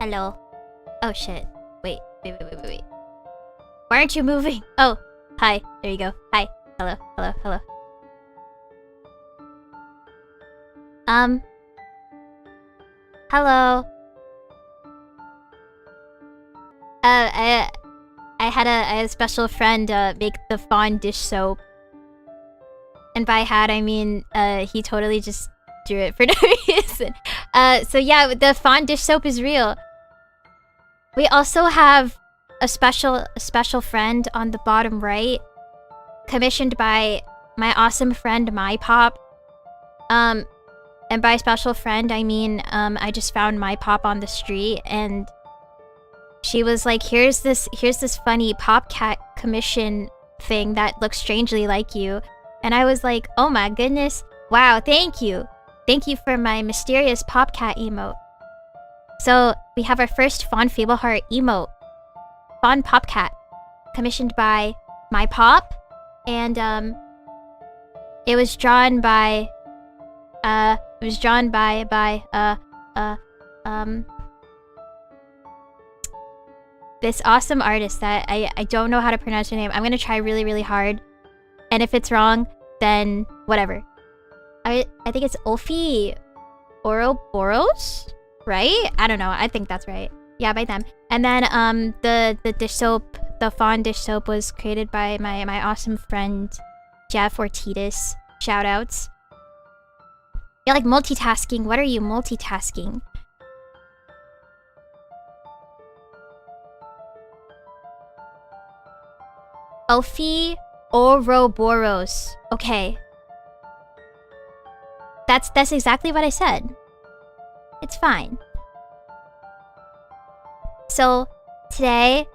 Hello. Oh shit. Wait. Wait. Why aren't you moving? Oh, hi. There you go. Hi. Hello. Hello. I had a special friend make the Fawn dish soap. And by had, I mean, he totally just drew it for no reason. So yeah, the Fawn dish soap is real. We also have a special friend on the bottom right, commissioned by my awesome friend My Pop. And by special friend, I mean, I just found My Pop on the street, and she was like, here's this funny Popcat commission thing that looks strangely like you. And I was like, oh my goodness, wow, thank you for my mysterious Popcat emote. So we have our first Fawn Fableheart emote, Fawn Popcat, commissioned by My Pop, and it was drawn by this awesome artist that I don't know how to pronounce her name. I'm gonna try really hard, and if it's wrong, then whatever. I think it's Olfi Ouroboros, right? I don't know. I think that's right. Yeah, by them. And then the dish soap, the Fawn dish soap, was created by my awesome friend Jeff Ortiz. Shoutouts. You're like multitasking. What are you multitasking? Olfi Ouroboros. Okay. That's exactly what I said. It's fine. So today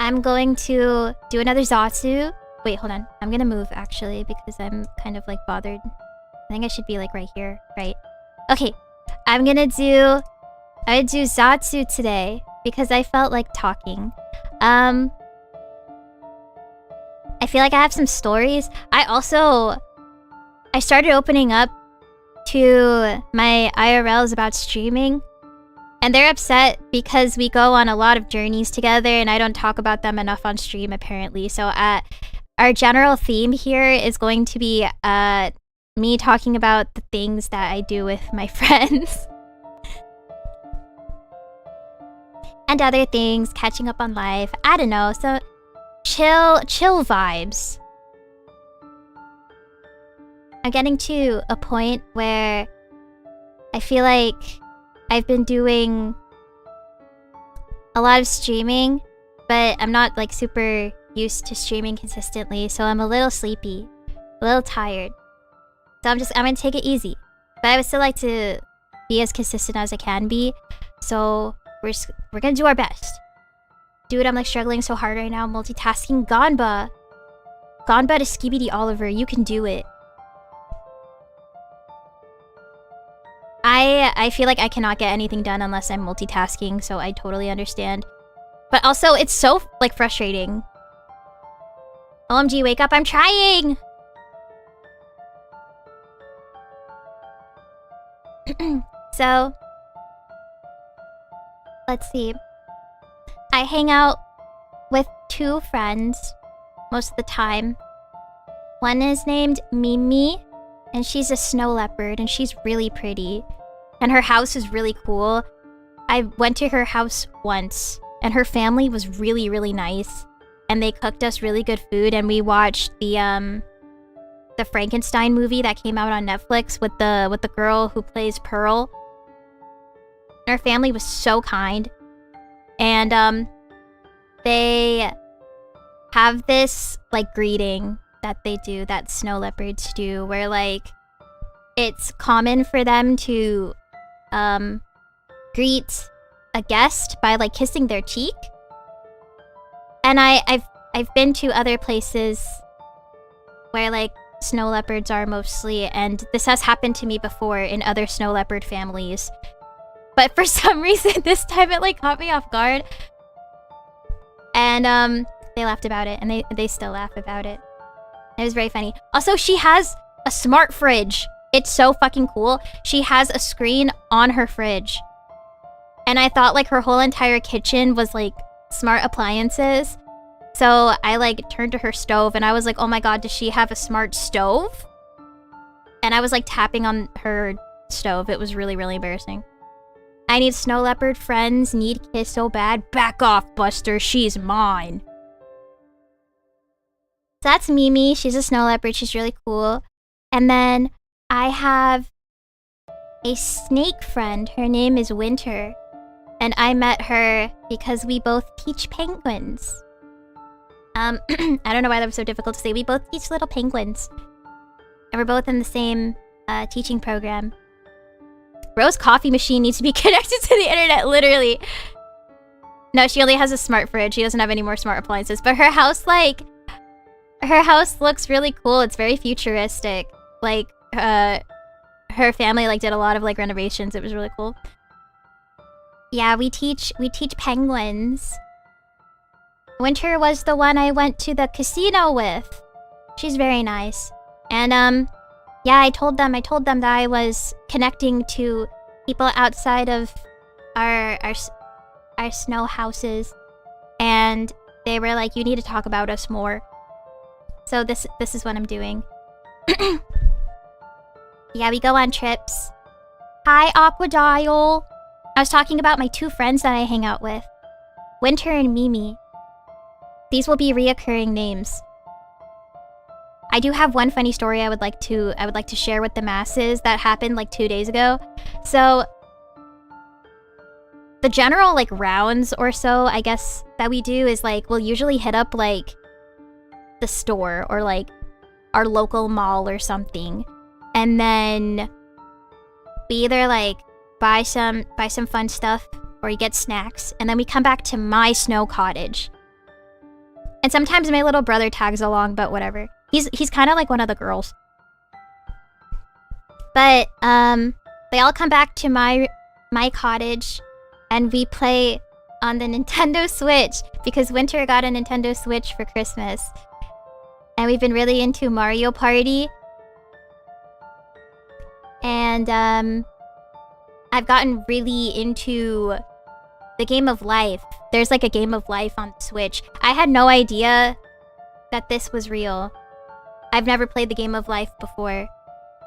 I'm going to do another ZATSU. Wait, hold on. I'm gonna move actually because I'm kind of like bothered. I think I should be like right here, right? Okay. I'm gonna do ZATSU today because I felt like talking. I feel like I have some stories. I started opening up to my IRLs about streaming, and they're upset because we go on a lot of journeys together and I don't talk about them enough on stream apparently. So our general theme here is going to be me talking about the things that I do with my friends. And other things, catching up on life. I don't know, so chill vibes. I'm getting to a point where I feel like I've been doing a lot of streaming, but I'm not like super used to streaming consistently, so I'm a little sleepy, a little tired. So I'm gonna take it easy. But I would still like to be as consistent as I can be, so we're gonna do our best. Dude, I'm like struggling so hard right now, multitasking. Ganba to Skibidi Oliver, you can do it. I feel like I cannot get anything done unless I'm multitasking, so I totally understand. But also, it's so, like, frustrating. OMG, wake up, I'm trying! So, let's see. I hang out with 2 friends most of the time. One is named Mimi, and she's a snow leopard, and she's really pretty. And her house is really cool. I went to her house once, and her family was really nice. And they cooked us really good food, and we watched the Frankenstein movie that came out on Netflix with the girl who plays Pearl. And her family was so kind. And they have this like greeting that they do, that snow leopards do, where like it's common for them to greet a guest by like kissing their cheek. And I've been to other places where like snow leopards are mostly, and this has happened to me before in other snow leopard families. But for some reason this time it like caught me off guard. And they laughed about it, and they still laugh about it. It was very funny. Also, she has a smart fridge. It's so fucking cool. She has a screen on her fridge. And I thought like her whole entire kitchen was like smart appliances. So I like turned to her stove and I was like, oh my god, does she have a smart stove? And I was like tapping on her stove. It was really, really embarrassing. I need snow leopard friends, need kiss so bad. Back off, Buster, she's mine. So that's Mimi, she's a snow leopard, she's really cool. And then I have a snake friend, her name is Winter. And I met her because we both teach penguins. I don't know why that was so difficult to say. We both teach little penguins. And we're both in the same teaching program. Rose coffee machine needs to be connected to the internet, literally. No, she only has a smart fridge. She doesn't have any more smart appliances. But her house, like... her house looks really cool. It's very futuristic. Like, her family, like, did a lot of, like, renovations. It was really cool. Yeah, we teach penguins. Winter was the one I went to the casino with. She's very nice. And, yeah, I told them that I was connecting to people outside of our snow houses. And they were like, you need to talk about us more. So this is what I'm doing. Yeah, we go on trips. Hi, Aquadial. I was talking about my two friends that I hang out with. Winter and Mimi. These will be reoccurring names. I do have one funny story I would like to share with the masses that happened like 2 days ago. So the general like rounds or so, I guess, that we do is like we'll usually hit up like the store or like our local mall or something. And then we either like buy some fun stuff or you get snacks, and then we come back to my snow cottage. And sometimes my little brother tags along, but whatever. He's kind of like one of the girls. But they all come back to my cottage and we play on the Nintendo Switch because Winter got a Nintendo Switch for Christmas. And we've been really into Mario Party. And I've gotten really into the Game of Life. There's like a Game of Life on the Switch. I had no idea that this was real. I've never played the Game of Life before.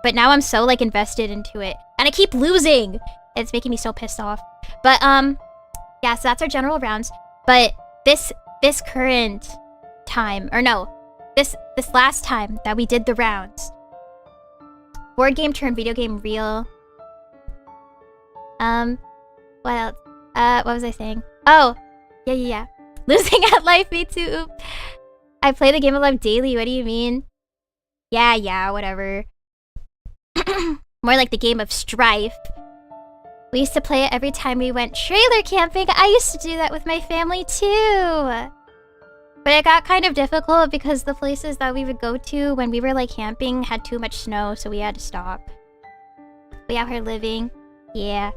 But now I'm so like invested into it. And I keep losing! It's making me so pissed off. But yeah, so that's our general rounds. But this current time, or no, this last time that we did the rounds, board game turned video game real. What else? What was I saying? Oh, yeah. Losing at life, me too. I play the Game of Life daily, what do you mean? Yeah, whatever. More like the Game of Strife. We used to play it every time we went trailer camping. I used to do that with my family too. But it got kind of difficult because the places that we would go to when we were like camping had too much snow, so we had to stop. We out here living. Yeah.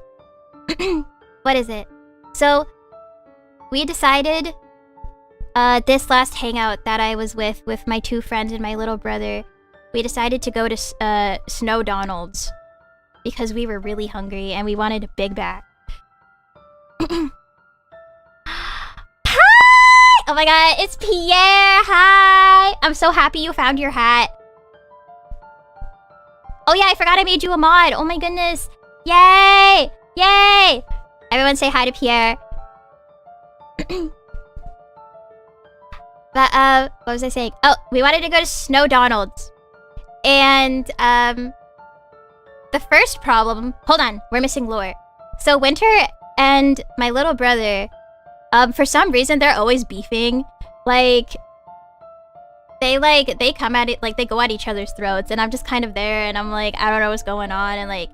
What is it? So, we decided this last hangout that I was with my two friends and my little brother, we decided to go to Snow Donald's because we were really hungry and we wanted a Big Mac. Hi! Oh my god, it's Pierre! Hi! I'm so happy you found your hat. Oh yeah, I forgot I made you a mod. Oh my goodness. Yay! Yay! Everyone say hi to Pierre. But, what was I saying? Oh, we wanted to go to Snow Donald's. And, the first problem... Hold on, we're missing lore. So, Winter and my little brother, for some reason, they're always beefing. Like, they come at it, like, they go at each other's throats. And I'm just kind of there, and I'm like, I don't know what's going on. And, like,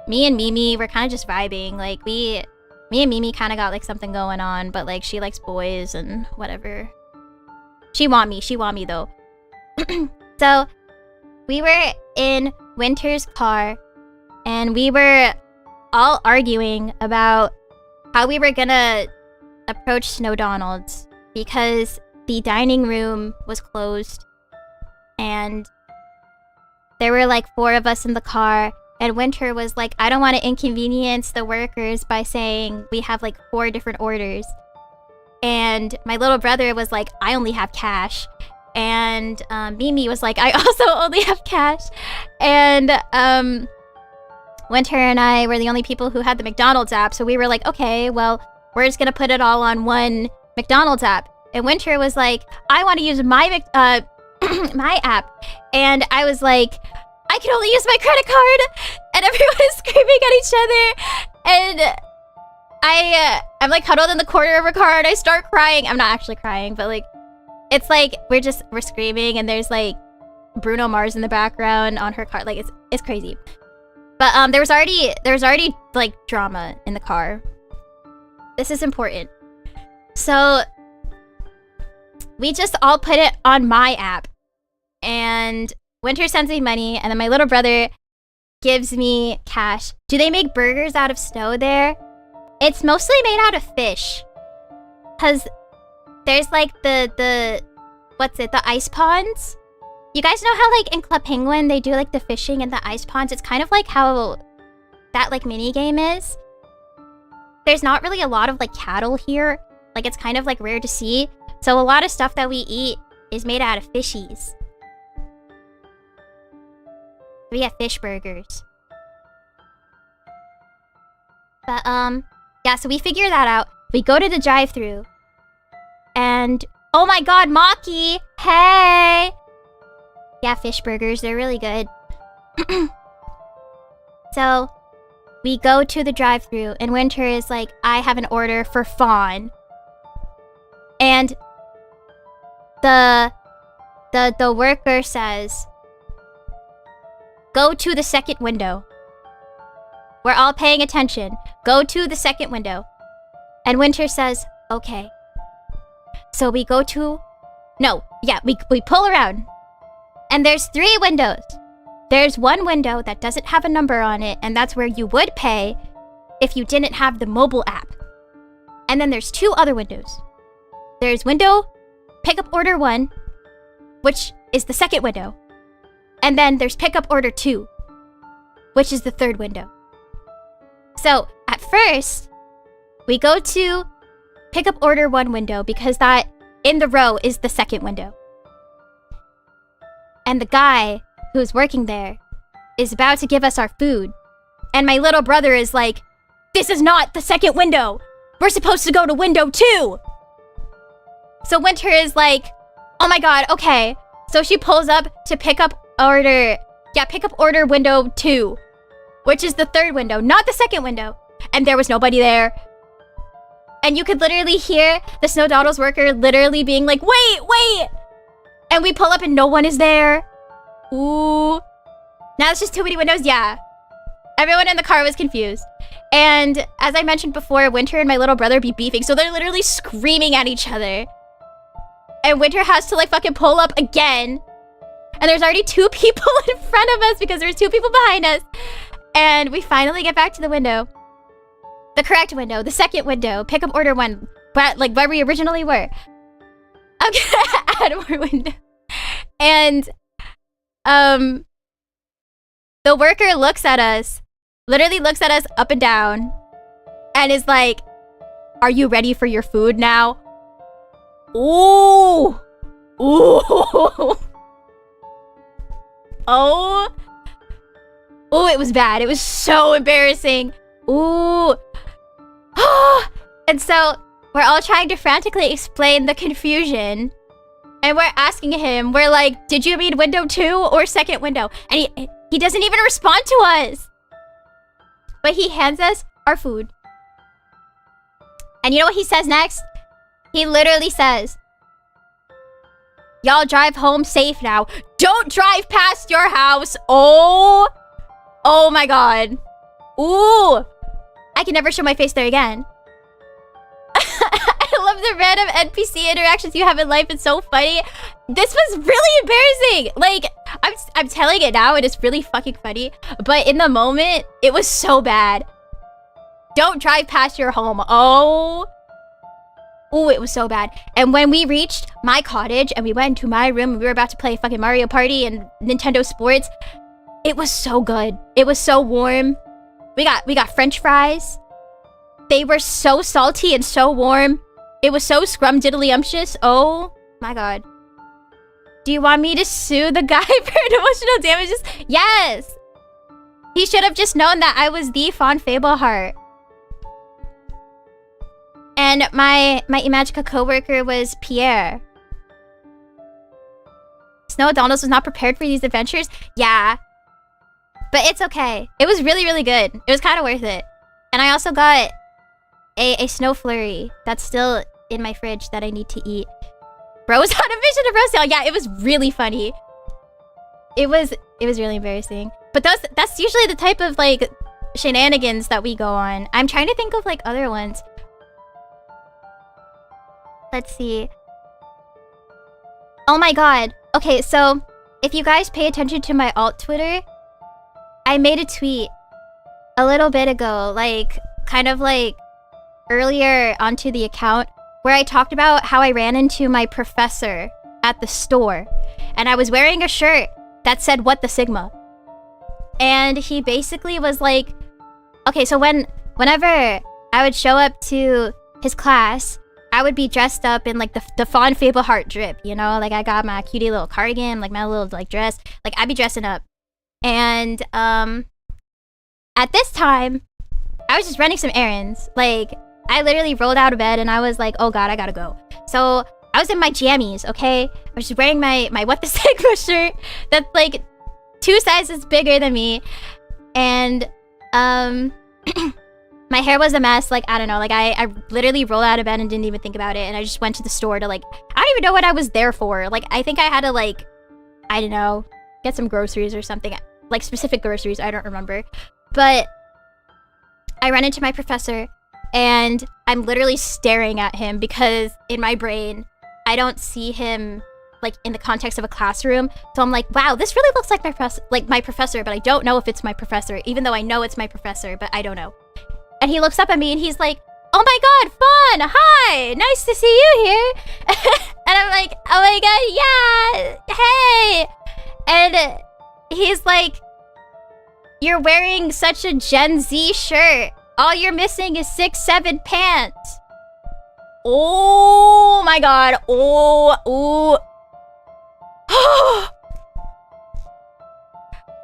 me and Mimi, we're kind of just vibing. Like, me and Mimi kind of got, like, something going on. But, like, she likes boys and whatever. She want me, though. So, we were in Winter's car, and we were all arguing about how we were gonna approach Snow Donald's because the dining room was closed, and there were like 4 of us in the car, And Winter was like, I don't want to inconvenience the workers by saying we have like 4 different orders. And my little brother was like, I only have cash. And Mimi was like, I also only have cash. And Winter and I were the only people who had the McDonald's app. So we were like, okay, well, we're just going to put it all on one McDonald's app. And Winter was like, I want to use my my app. And I was like, I can only use my credit card. And everyone is screaming at each other. And I'm like huddled in the corner of a car and I start crying. I'm not actually crying, but like, it's like we're screaming and there's like Bruno Mars in the background on her car. Like it's crazy. But there was already like drama in the car. This is important. So we just all put it on my app. And Winter sends me money, and then my little brother gives me cash. Do they make burgers out of snow there? It's mostly made out of fish. Cause there's like the ice ponds? You guys know how like in Club Penguin they do like the fishing in the ice ponds? It's kind of like how that like mini game is. There's not really a lot of like cattle here. Like it's kind of like rare to see. So a lot of stuff that we eat is made out of fishies. We get fish burgers. But yeah, so we figure that out. We go to the drive-thru. And oh my god, Maki! Hey! Yeah, fish burgers, they're really good. So we go to the drive-thru and Winter is like, I have an order for Fawn. And the worker says, go to the second window. We're all paying attention. Go to the second window. And Winter says, okay. So we go to... No, yeah, we pull around. And there's 3 windows. There's one window that doesn't have a number on it, and that's where you would pay if you didn't have the mobile app. And then there's 2 other windows. There's window, pickup order 1, which is the second window. And then there's pickup order 2, which is the third window. So at first, we go to pickup order 1 window because that in the row is the second window. And the guy who's working there is about to give us our food. And my little brother is like, this is not the second window. We're supposed to go to window 2. So Winter is like, oh my god, okay. So she pulls up to pickup order window 2, which is the third window, not the second window. And there was nobody there. And you could literally hear the Snowdoodles worker literally being like, wait! And we pull up and no one is there. Ooh. Now it's just too many windows? Yeah. Everyone in the car was confused. And as I mentioned before, Winter and my little brother be beefing, so they're literally screaming at each other. And Winter has to like fucking pull up again. And there's already 2 people in front of us because there's 2 people behind us. And we finally get back to the window. The correct window, the second window, pickup order 1, but like where we originally were. I'm gonna add more window. And the worker looks at us, literally looks at us up and down, and is like, are you ready for your food now? Ooh. Ooh. Oh. Ooh, it was bad. It was so embarrassing. Ooh. And so we're all trying to frantically explain the confusion. And we're asking him, we're like, did you mean window 2 or second window? And he doesn't even respond to us. But he hands us our food. And you know what he says next? He literally says, y'all drive home safe now. Don't drive past your house. Oh my god. Ooh. I can never show my face there again. I love the random NPC interactions you have in life. It's so funny. This was really embarrassing. Like, I'm telling it now, it is really fucking funny. But in the moment, it was so bad. Don't drive past your home. Oh, it was so bad. And when we reached my cottage and we went into my room and we were about to play fucking Mario Party and Nintendo Sports, It was so good. It was so warm. We got French fries. They were so salty and so warm. It was so scrumdiddlyumptious. Oh my god. Do you want me to sue the guy for emotional damages? Yes! He should have just known that I was the Fawn Fableheart. And my iMAGiCA coworker was Pierre. Snow Donald's was not prepared for these adventures? Yeah. But it's okay. It was really, really good. It was kind of worth it. And I also got a snow flurry that's still in my fridge that I need to eat. Bro's on a mission to Rosale. Yeah, it was really funny. It was really embarrassing. But that's usually the type of like shenanigans that we go on. I'm trying to think of like other ones. Let's see. Oh my god. Okay, so if you guys pay attention to my alt Twitter, I made a tweet a little bit ago, like kind of like earlier onto the account, where I talked about how I ran into my professor at the store and I was wearing a shirt that said "What the Sigma," and he basically was like, okay, so whenever I would show up to his class, I would be dressed up in like the Fawn Fableheart drip, you know, like I got my cutie little cardigan, like my little like dress, like I'd be dressing up. And at this time I was just running some errands. Like I literally rolled out of bed and I was like, oh god, I gotta go. So I was in my jammies, okay? I was just wearing my What the Sigma shirt that's like 2 sizes bigger than me. And my hair was a mess. Like, I don't know. Like, I literally rolled out of bed and didn't even think about it. And I just went to the store to like, I don't even know what I was there for. Like, I think I had to like, I don't know, get some groceries or something. Like specific groceries, I don't remember. But I ran into my professor and I'm literally staring at him because in my brain, I don't see him like in the context of a classroom. So I'm like, wow, this really looks like my professor, but I don't know if it's my professor, even though I know it's my professor, but I don't know. And he looks up at me and he's like, oh my god, Fawn, hi, nice to see you here. And I'm like, oh my god, yeah, hey. And he's like, you're wearing such a Gen Z shirt. All you're missing is 6'7" pants. Oh my god, oh.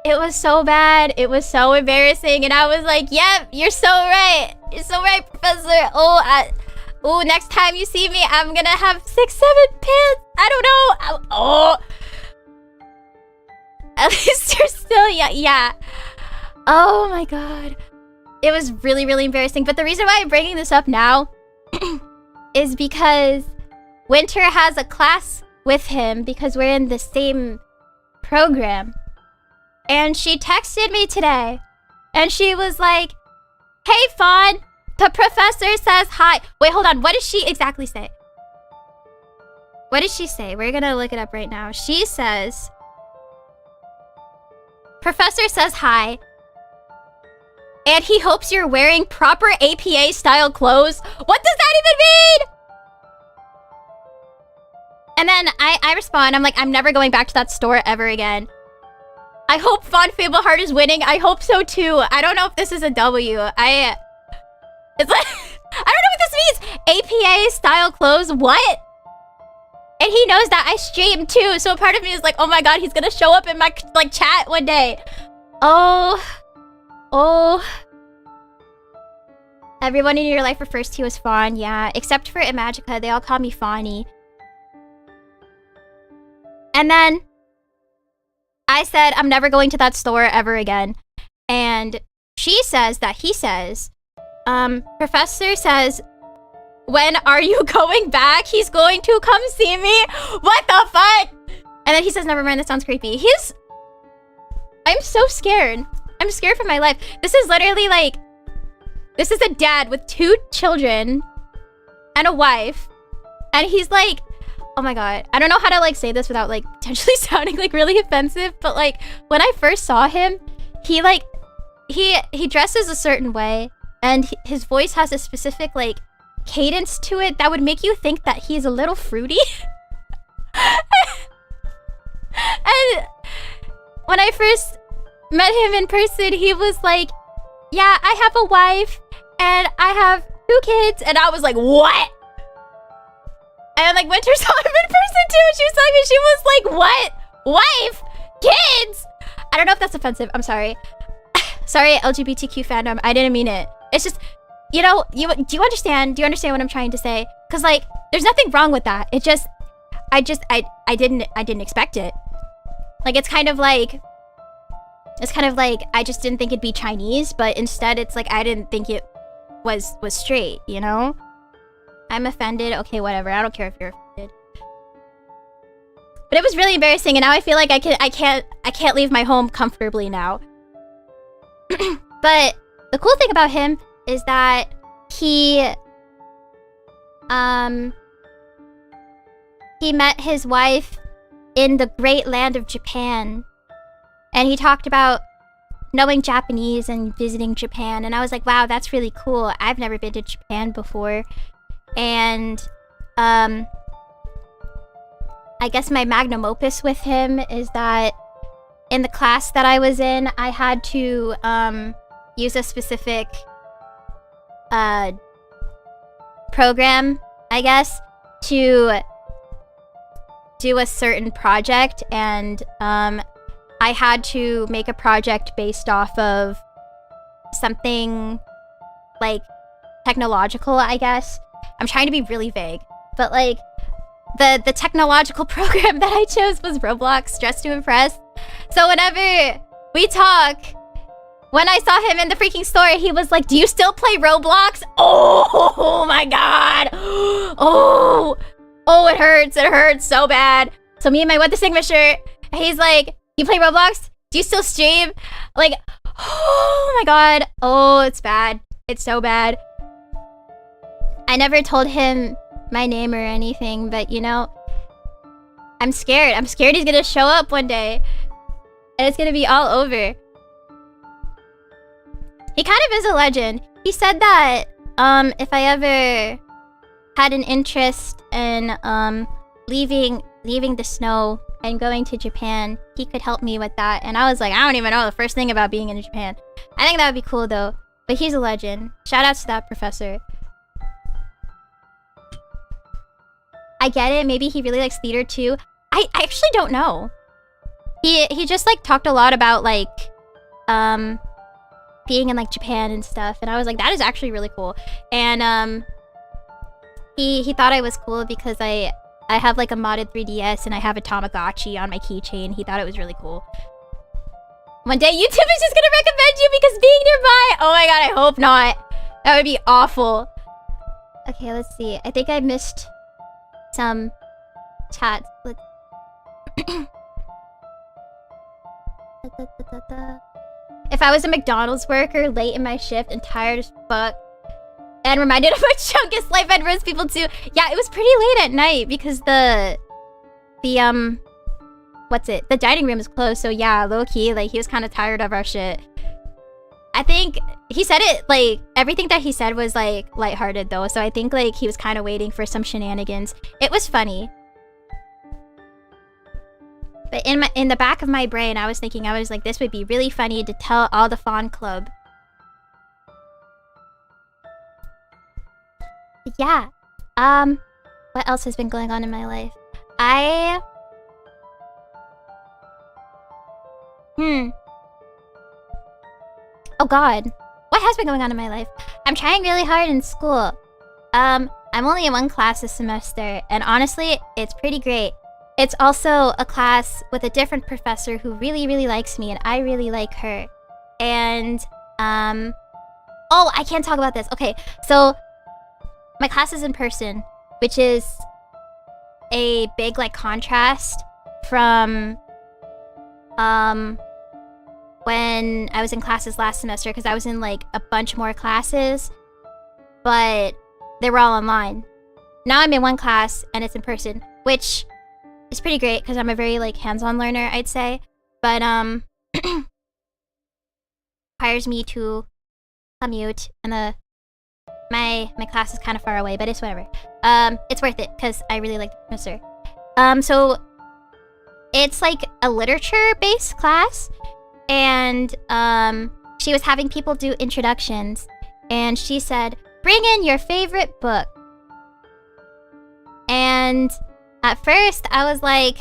It was so bad. It was so embarrassing. And I was like, yep, you're so right. You're so right, Professor. Oh, next time you see me, I'm gonna have 6'7" pants. I don't know. Oh. At least you're still, yeah. Oh my god. It was really, really embarrassing. But the reason why I'm bringing this up now is because Winter has a class with him because we're in the same program. And she texted me today. And she was like, hey, Fawn, the professor says hi. Wait, hold on. What did she exactly say? What did she say? We're gonna look it up right now. She says, professor says hi. And he hopes you're wearing proper APA style clothes. What does that even mean? And then I respond. I'm like, I'm never going back to that store ever again. I hope Fawn Fableheart is winning. I hope so too. I don't know if this is a W. It's like, I don't know what this means. APA style clothes, what? And he knows that I stream too. So part of me is like, oh my god, he's gonna show up in my like chat one day. Oh. Everyone in your life refers to you as Fawn, yeah. Except for iMAGiCA, they all call me Fawny. And then I said, I'm never going to that store ever again. And she says that he says, Professor says, when are you going back? He's going to come see me. What the fuck? And then he says, never mind, that sounds creepy. I'm so scared. I'm scared for my life. This is literally like, this is a dad with 2 children and a wife. And he's like, oh my god. I don't know how to like say this without like potentially sounding like really offensive. But like when I first saw him, he like, he dresses a certain way. And his voice has a specific like cadence to it that would make you think that he's a little fruity. And when I first met him in person, he was like, yeah, I have a wife and I have 2 kids. And I was like, what? And like Winter saw him in person too. And she was telling me, she was like, what? Wife? Kids? I don't know if that's offensive. I'm sorry. Sorry, LGBTQ fandom. I didn't mean it. It's just, you know, do you understand? Do you understand what I'm trying to say? Because like, there's nothing wrong with that. It just, I didn't expect it. Like, it's kind of like, I just didn't think it'd be Chinese, but instead it's like, I didn't think it was straight, you know? I'm offended. Okay, whatever. I don't care if you're offended. But it was really embarrassing, and now I feel like I can't leave my home comfortably now. But the cool thing about him is that he met his wife in the great land of Japan. And he talked about knowing Japanese and visiting Japan. And I was like, wow, that's really cool. I've never been to Japan before. And I guess my magnum opus with him is that in the class that I was in, I had to use a specific program, I guess, to do a certain project. And I had to make a project based off of something like technological, I guess. I'm trying to be really vague, but like the technological program that I chose was Roblox, Dress to Impress. So whenever we talk, when I saw him in the freaking store, he was like, do you still play Roblox? Oh my god. Oh, it hurts so bad. So me and my What the Sigma shirt, he's like, you play Roblox? Do you still stream? Like, oh my god. Oh, it's bad. It's so bad. I never told him my name or anything, but you know, I'm scared. I'm scared he's gonna show up one day and it's gonna be all over. He kind of is a legend. He said that if I ever had an interest in leaving the snow and going to Japan, he could help me with that. And I was like, I don't even know the first thing about being in Japan. I think that would be cool though. But he's a legend. Shout out to that professor. I get it. Maybe he really likes theater too. I actually don't know. He just like talked a lot about like being in like Japan and stuff, and I was like, that is actually really cool. And he thought I was cool because I have like a modded 3DS and I have a Tamagotchi on my keychain. He thought it was really cool. One day YouTube is just gonna recommend you because being nearby. Oh my god, I hope not. That would be awful. Okay, let's see. I think I missed some chats. If I was a McDonald's worker late in my shift and tired as fuck and reminded of my Chunkus life, I'd roast people too. Yeah, it was pretty late at night because the dining room is closed. So yeah, low key, like he was kind of tired of our shit. I think he said it like everything that he said was like lighthearted though. So I think like he was kind of waiting for some shenanigans. It was funny. But in the back of my brain, I was thinking, I was like, this would be really funny to tell all the Fawn Club. But yeah. What else has been going on in my life? Oh god. What has been going on in my life? I'm trying really hard in school. I'm only in one class this semester, and honestly, it's pretty great. It's also a class with a different professor who really, really likes me, and I really like her. And, oh, I can't talk about this. Okay, so my class is in person, which is a big, like, contrast from, when I was in classes last semester, because I was in, like, a bunch more classes, but they were all online. Now I'm in one class, and it's in person, which it's pretty great because I'm a very like hands-on learner, I'd say. But requires me to commute, and my class is kind of far away, but it's whatever. It's worth it because I really like the professor. So it's like a literature-based class, And she was having people do introductions. And she said, bring in your favorite book. And at first I was like,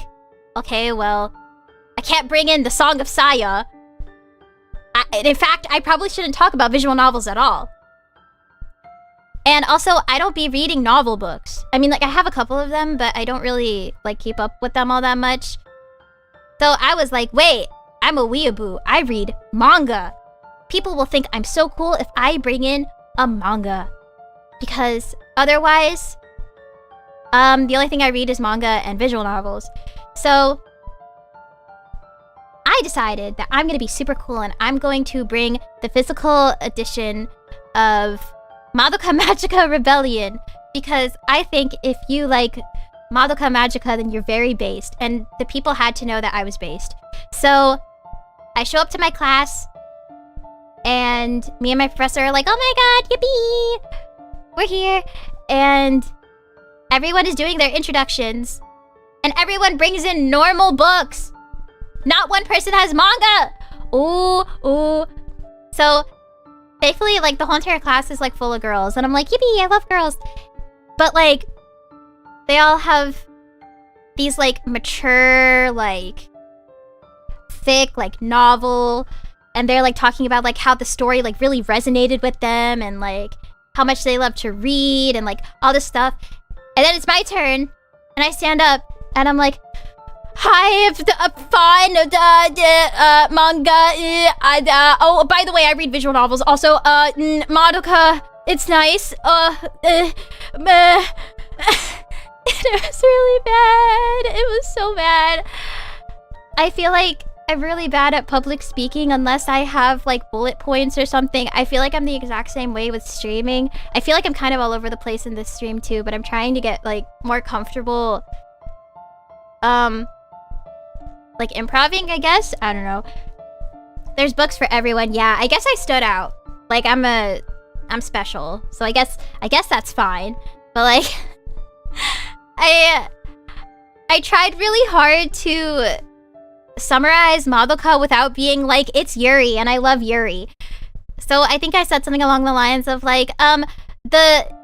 okay, well, I can't bring in the Song of Saya. In fact, I probably shouldn't talk about visual novels at all. And also, I don't be reading novel books. I mean, like, I have a couple of them, but I don't really, like, keep up with them all that much. So I was like, wait, I'm a weeaboo. I read manga. People will think I'm so cool if I bring in a manga. Because otherwise, the only thing I read is manga and visual novels. So I decided that I'm going to be super cool and I'm going to bring the physical edition of Madoka Magica Rebellion, because I think if you like Madoka Magica, then you're very based, and the people had to know that I was based. So I show up to my class, and me and my professor are like, oh my god, yippee! We're here, and everyone is doing their introductions, and everyone brings in normal books. Not one person has manga! Ooh. So, thankfully, like, the whole entire class is, like, full of girls. And I'm like, yippee, I love girls. But, like, they all have these, like, mature, like, thick, like, novel. And they're, like, talking about, like, how the story, like, really resonated with them. And, like, how much they love to read. And, like, all this stuff. And then it's my turn. And I stand up. And I'm like, hi, Fawn, manga, oh, by the way, I read visual novels. Also, Madoka, it's nice. It was really bad. It was so bad. I feel like I'm really bad at public speaking unless I have, like, bullet points or something. I feel like I'm the exact same way with streaming. I feel like I'm kind of all over the place in this stream, too, but I'm trying to get, like, more comfortable, like, improving, I guess? I don't know. There's books for everyone. Yeah, I guess I stood out. Like, I'm special. So I guess that's fine. But, like, I tried really hard to summarize Madoka without being like, it's Yuri, and I love Yuri. So I think I said something along the lines of, like,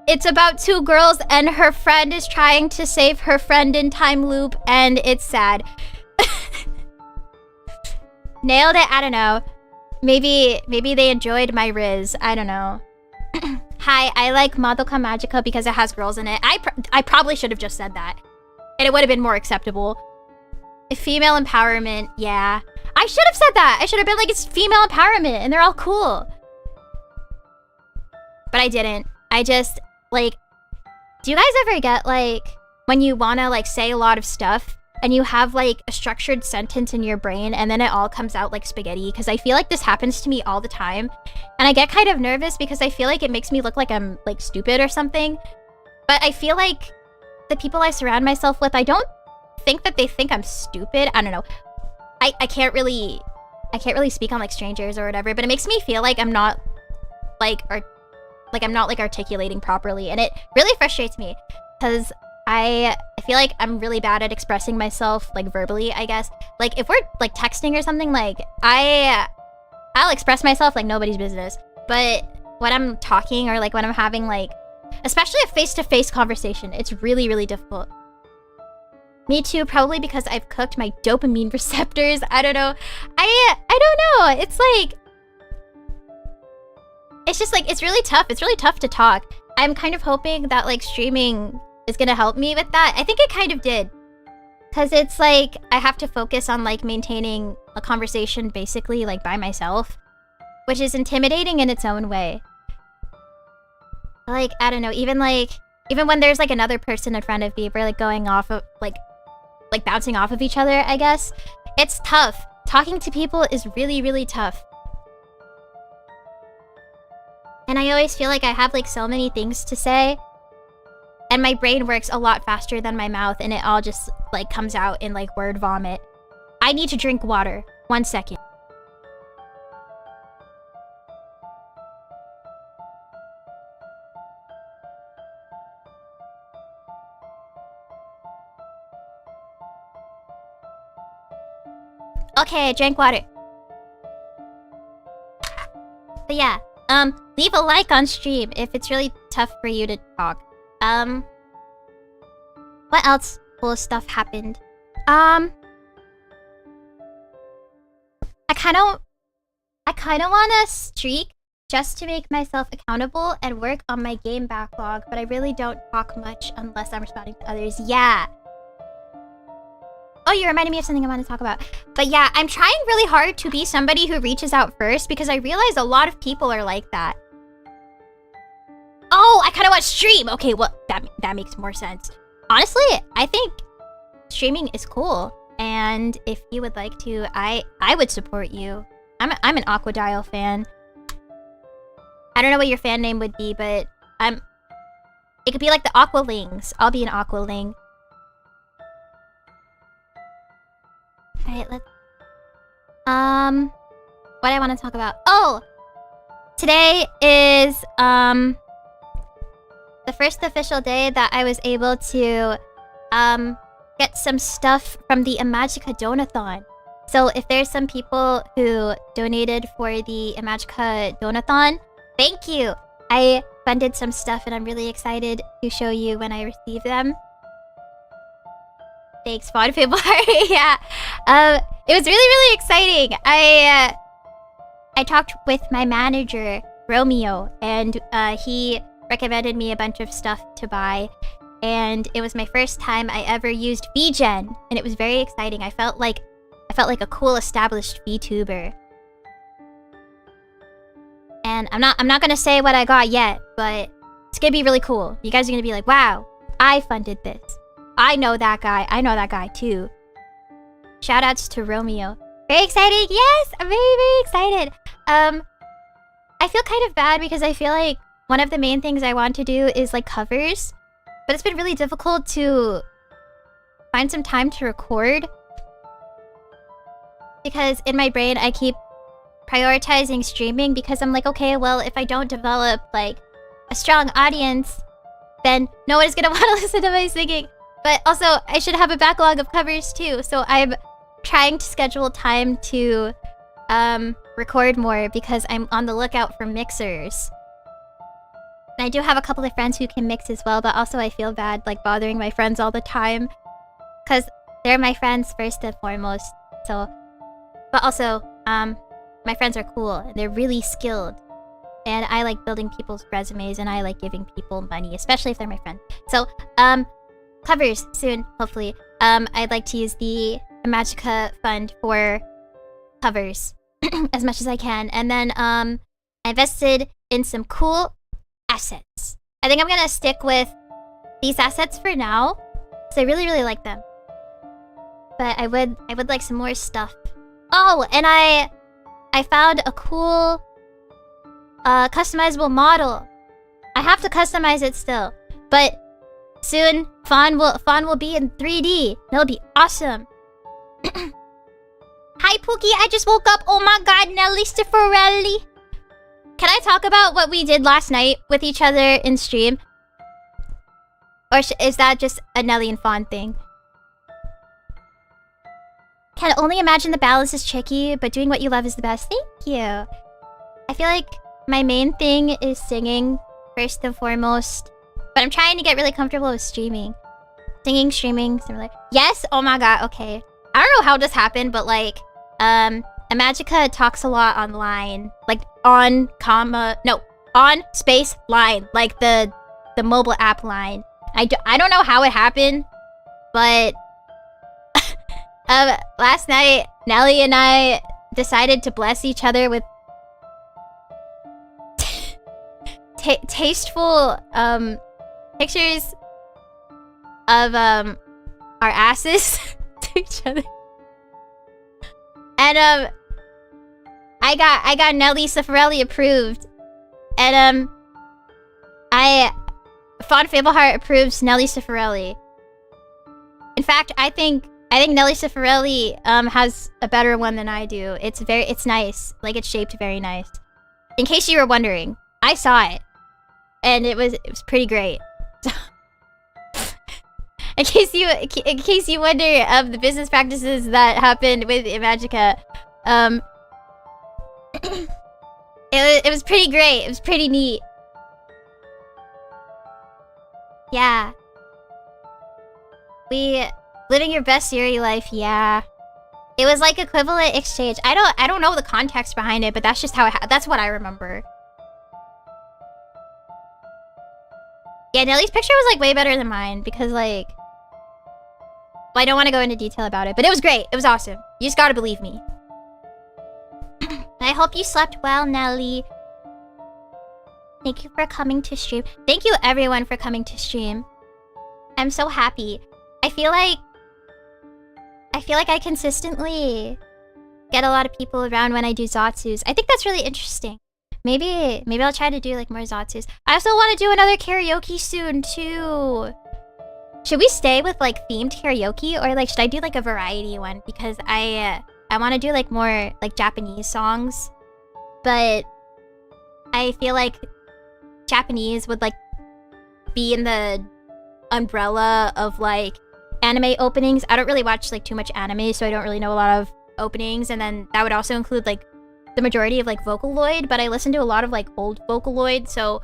it's about two girls, and her friend is trying to save her friend in time loop, and it's sad. Nailed it? I don't know. Maybe they enjoyed my riz. I don't know. Hi, I like Madoka Magica because it has girls in it. I probably should have just said that. And it would have been more acceptable. Female empowerment, yeah. I should have said that. I should have been like, it's female empowerment and they're all cool. But I didn't. I just, like, do you guys ever get, like, when you want to, like, say a lot of stuff and you have, like, a structured sentence in your brain and then it all comes out like spaghetti? Because I feel like this happens to me all the time. And I get kind of nervous because I feel like it makes me look like I'm, like, stupid or something. But I feel like the people I surround myself with, I don't think that they think I'm stupid. I don't know. I can't really speak on, like, strangers or whatever, but it makes me feel like I'm not, like, articulating properly. And it really frustrates me because I feel like I'm really bad at expressing myself, like, verbally, I guess. Like, if we're, like, texting or something, like, I'll express myself like nobody's business. But when I'm talking or, like, when I'm having, like, especially a face-to-face conversation, it's really, really difficult. Me too, probably because I've cooked my dopamine receptors. I don't know. I don't know. It's like, it's just, like, it's really tough. It's really tough to talk. I'm kind of hoping that, like, streaming is gonna help me with that. I think it kind of did. Because it's like, I have to focus on, like, maintaining a conversation basically, like, by myself. Which is intimidating in its own way. Like, I don't know, even when there's, like, another person in front of me, we're, like, going off of, like bouncing off of each other, I guess. It's tough. Talking to people is really, really tough. And I always feel like I have, like, so many things to say. And my brain works a lot faster than my mouth, and it all just, like, comes out in, like, word vomit. I need to drink water. 1 second. Okay, I drank water. But yeah, leave a like on stream if it's really tough for you to talk. What else cool stuff happened? I kind of want to streak just to make myself accountable and work on my game backlog, but I really don't talk much unless I'm responding to others. Yeah. Oh, you reminded me of something I want to talk about. But yeah, I'm trying really hard to be somebody who reaches out first because I realize a lot of people are like that. Oh, I kind of want to stream. Okay, well, that makes more sense. Honestly, I think streaming is cool. And if you would like to, I would support you. I'm an Aquadial fan. I don't know what your fan name would be, but it could be like the Aqualings. I'll be an Aqualing. Alright, let's... what I want to talk about. Oh! Today is, the first official day that I was able to, get some stuff from the iMAGiCA Donathon. So if there's some people who donated for the iMAGiCA Donathon, thank you! I funded some stuff and I'm really excited to show you when I receive them. Thanks, Fawn, Fableheart. Yeah. It was really, really exciting. I talked with my manager, Romeo, and he recommended me a bunch of stuff to buy. And it was my first time I ever used VGen, and it was very exciting. I felt like a cool established VTuber. And I'm not gonna say what I got yet, but it's gonna be really cool. You guys are gonna be like, wow, I funded this. I know that guy. I know that guy too. Shoutouts to Romeo. Very exciting. Yes, I'm very, very excited. I feel kind of bad because I feel like one of the main things I want to do is like covers, but it's been really difficult to find some time to record because in my brain I keep prioritizing streaming because I'm like, okay, well, if I don't develop like a strong audience, then no one is gonna want to listen to my singing. But also, I should have a backlog of covers too, so I'm trying to schedule time to record more because I'm on the lookout for mixers. And I do have a couple of friends who can mix as well, but also I feel bad like bothering my friends all the time because they're my friends first and foremost. So, but also, my friends are cool and they're really skilled. And I like building people's resumes and I like giving people money, especially if they're my friends. So, covers soon, hopefully. I'd like to use the iMAGiCA fund for covers as much as I can. And then, I invested in some cool assets. I think I'm gonna stick with these assets for now, because I really, really like them. But I would like some more stuff. Oh, and I found a cool, customizable model. I have to customize it still, but soon Fawn will be in 3D. That'll be awesome. Hi Pookie, I just woke up. Oh my god, Nelly Cifarelli. Can I talk about what we did last night with each other in stream? Or is that just a Nelly and Fawn thing? Can only imagine the balance is tricky, but doing what you love is the best. Thank you. I feel like my main thing is singing first and foremost, but I'm trying to get really comfortable with streaming. Singing, streaming, similar. Yes, oh my god, okay. I don't know how this happened, but like, iMAGiCA talks a lot online. Like, on space line. Like, the mobile app line. I don't know how it happened, but... last night, Nelly and I decided to bless each other with... tasteful, pictures of, our asses to each other. And, I got Nelly Cifarelli approved. And, Fawn Fableheart approves Nelly Cifarelli. In fact, I think Nelly Cifarelli, has a better one than I do. It's nice. Like, it's shaped very nice. In case you were wondering, I saw it. And it was pretty great. in case you wonder of the business practices that happened with iMAGiCA, It was pretty great. It was pretty neat. Yeah. Living your best Yuri life, yeah. It was like equivalent exchange. I don't know the context behind it, but that's just how that's what I remember. Yeah, Nelly's picture was like way better than mine because like... Well, I don't want to go into detail about it, but it was great. It was awesome. You just gotta believe me. I hope you slept well, Nelly. Thank you for coming to stream. Thank you everyone for coming to stream. I'm so happy. I feel like I consistently get a lot of people around when I do ZATSUs. I think that's really interesting. Maybe I'll try to do like more ZATSUs. I also want to do another karaoke soon too. Should we stay with like themed karaoke or like should I do like a variety one? Because I want to do like more like Japanese songs, but I feel like Japanese would like be in the umbrella of like anime openings. I don't really watch like too much anime, so I don't really know a lot of openings, and then that would also include like the majority of like Vocaloid, but I listen to a lot of like old Vocaloid, so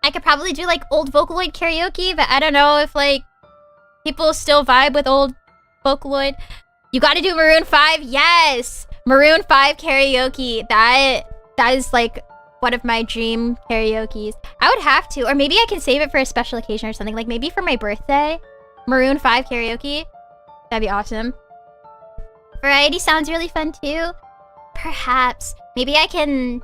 I could probably do like old Vocaloid karaoke, but I don't know if like people still vibe with old Vocaloid. You gotta do Maroon 5, yes! Maroon 5 karaoke, that is like one of my dream karaokes. I would have to, or maybe I can save it for a special occasion or something, like maybe for my birthday. Maroon 5 karaoke, that'd be awesome. Variety sounds really fun too. Perhaps. Maybe I can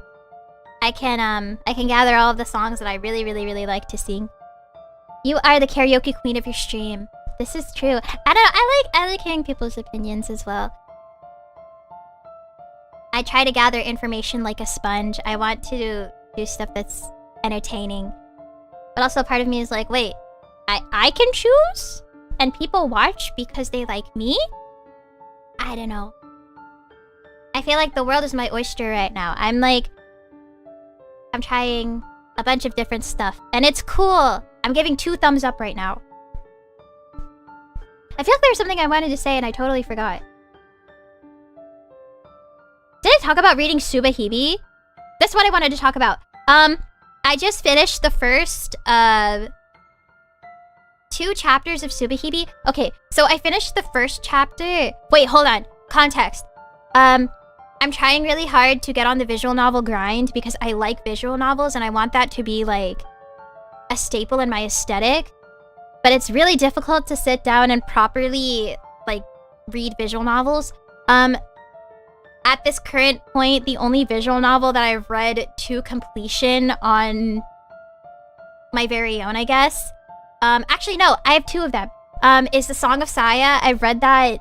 gather all of the songs that I really like to sing. You are the karaoke queen of your stream. This is true. I like hearing people's opinions as well. I try to gather information like a sponge. I want to do stuff that's entertaining. But also part of me is like, wait, I can choose? And people watch because they like me? I don't know. I feel like the world is my oyster right now. I'm trying a bunch of different stuff. And it's cool. I'm giving 2 thumbs up right now. I feel like there was something I wanted to say and I totally forgot. Did I talk about reading Subahibi? That's what I wanted to talk about. I just finished the first 2 chapters of Subahibi. Okay, so I finished the first chapter. Wait, hold on. Context. I'm trying really hard to get on the visual novel grind because I like visual novels and I want that to be like a staple in my aesthetic. But it's really difficult to sit down and properly like read visual novels. At this current point, the only visual novel that I've read to completion on my very own, I guess. Actually, no, I have 2 of them. Is The Song of Saya. I've read that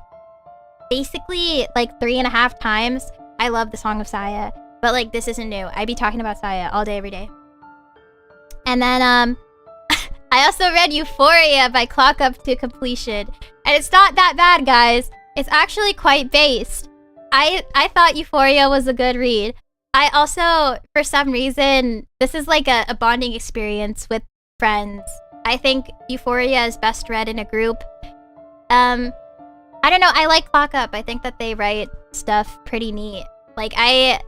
basically like 3.5 times. I love The Song of Saya. But like, this isn't new. I'd be talking about Saya all day, every day. And then, I also read Euphoria by Clock Up to completion. And it's not that bad, guys. It's actually quite based. I thought Euphoria was a good read. I also, for some reason, this is like a bonding experience with friends. I think Euphoria is best read in a group. I don't know, I like Clock Up. I think that they write stuff pretty neat. Like, I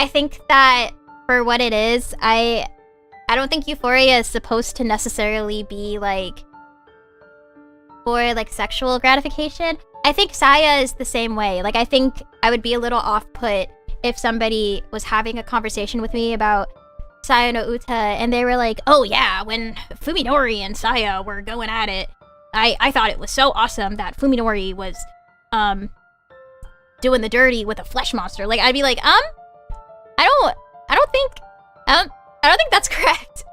think that for what it is, I don't think Euphoria is supposed to necessarily be like for like sexual gratification. I think Saya is the same way. Like, I think I would be a little off-put if somebody was having a conversation with me about Saya no Uta and they were like, oh yeah, when Fuminori and Saya were going at it, I thought it was so awesome that Fuminori was doing the dirty with a flesh monster. Like, I'd be like, I don't think that's correct.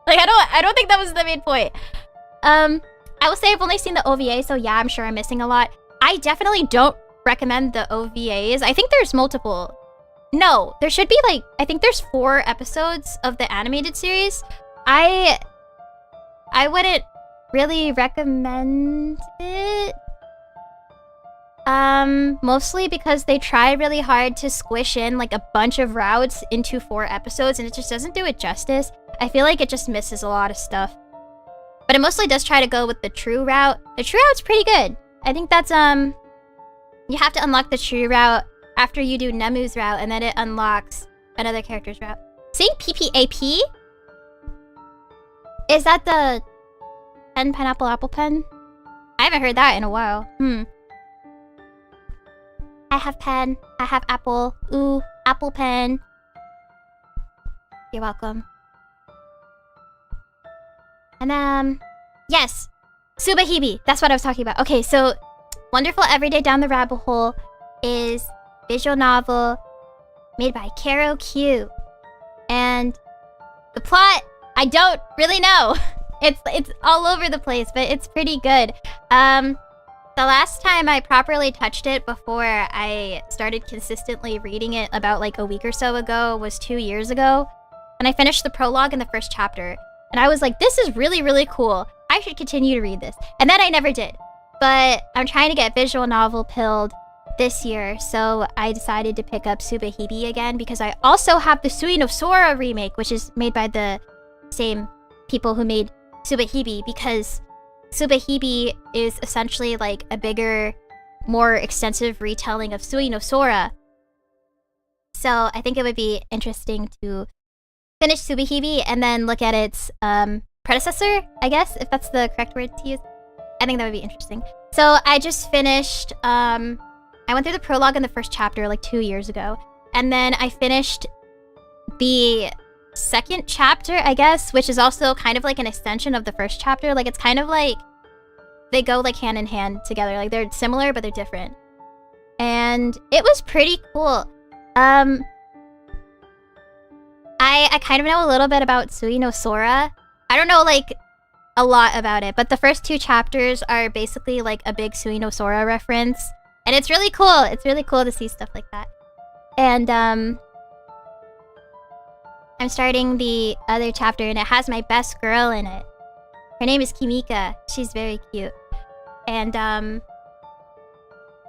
Like, I don't think that was the main point. I will say I've only seen the OVA, so yeah, I'm sure I'm missing a lot. I definitely don't recommend the OVAs. I think there's multiple. No, there should be like, I think there's 4 episodes of the animated series. I wouldn't really recommend it. Mostly because they try really hard to squish in like a bunch of routes into 4 episodes and it just doesn't do it justice. I feel like it just misses a lot of stuff. But it mostly does try to go with the true route. The true route's pretty good. I think that's, you have to unlock the true route after you do Nemu's route, and then it unlocks another character's route. Saying PPAP? Is that the pen, pineapple, apple pen? I haven't heard that in a while. I have pen. I have apple. Ooh, apple pen. You're welcome. And yes, Subahibi. That's what I was talking about. Okay, so Wonderful Everyday Down the Rabbit Hole is visual novel made by Caro Q. And the plot, I don't really know. It's all over the place, but it's pretty good. The last time I properly touched it before I started consistently reading it about like a week or so ago was 2 years ago. And I finished the prologue in the first chapter. And I was like, this is really, really cool. I should continue to read this. And then I never did. But I'm trying to get visual novel pilled this year. So I decided to pick up Subahibi again because I also have the Sui no Sora remake, which is made by the same people who made Subahibi, because Subahibi is essentially like a bigger, more extensive retelling of Sui no Sora. So I think it would be interesting to finish Subahibi and then look at its predecessor, I guess, if that's the correct word to use. I think that would be interesting. So I just finished, I went through the prologue in the first chapter like 2 years ago. And then I finished the second chapter, I guess, which is also kind of like an extension of the first chapter. Like, it's kind of like they go like hand in hand together. Like, they're similar, but they're different. And it was pretty cool. I kind of know a little bit about Sui no Sora. I don't know like a lot about it, but the first 2 chapters are basically like a big Sui no Sora reference. And it's really cool. It's really cool to see stuff like that. And I'm starting the other chapter and it has my best girl in it. Her name is Kimika. She's very cute. And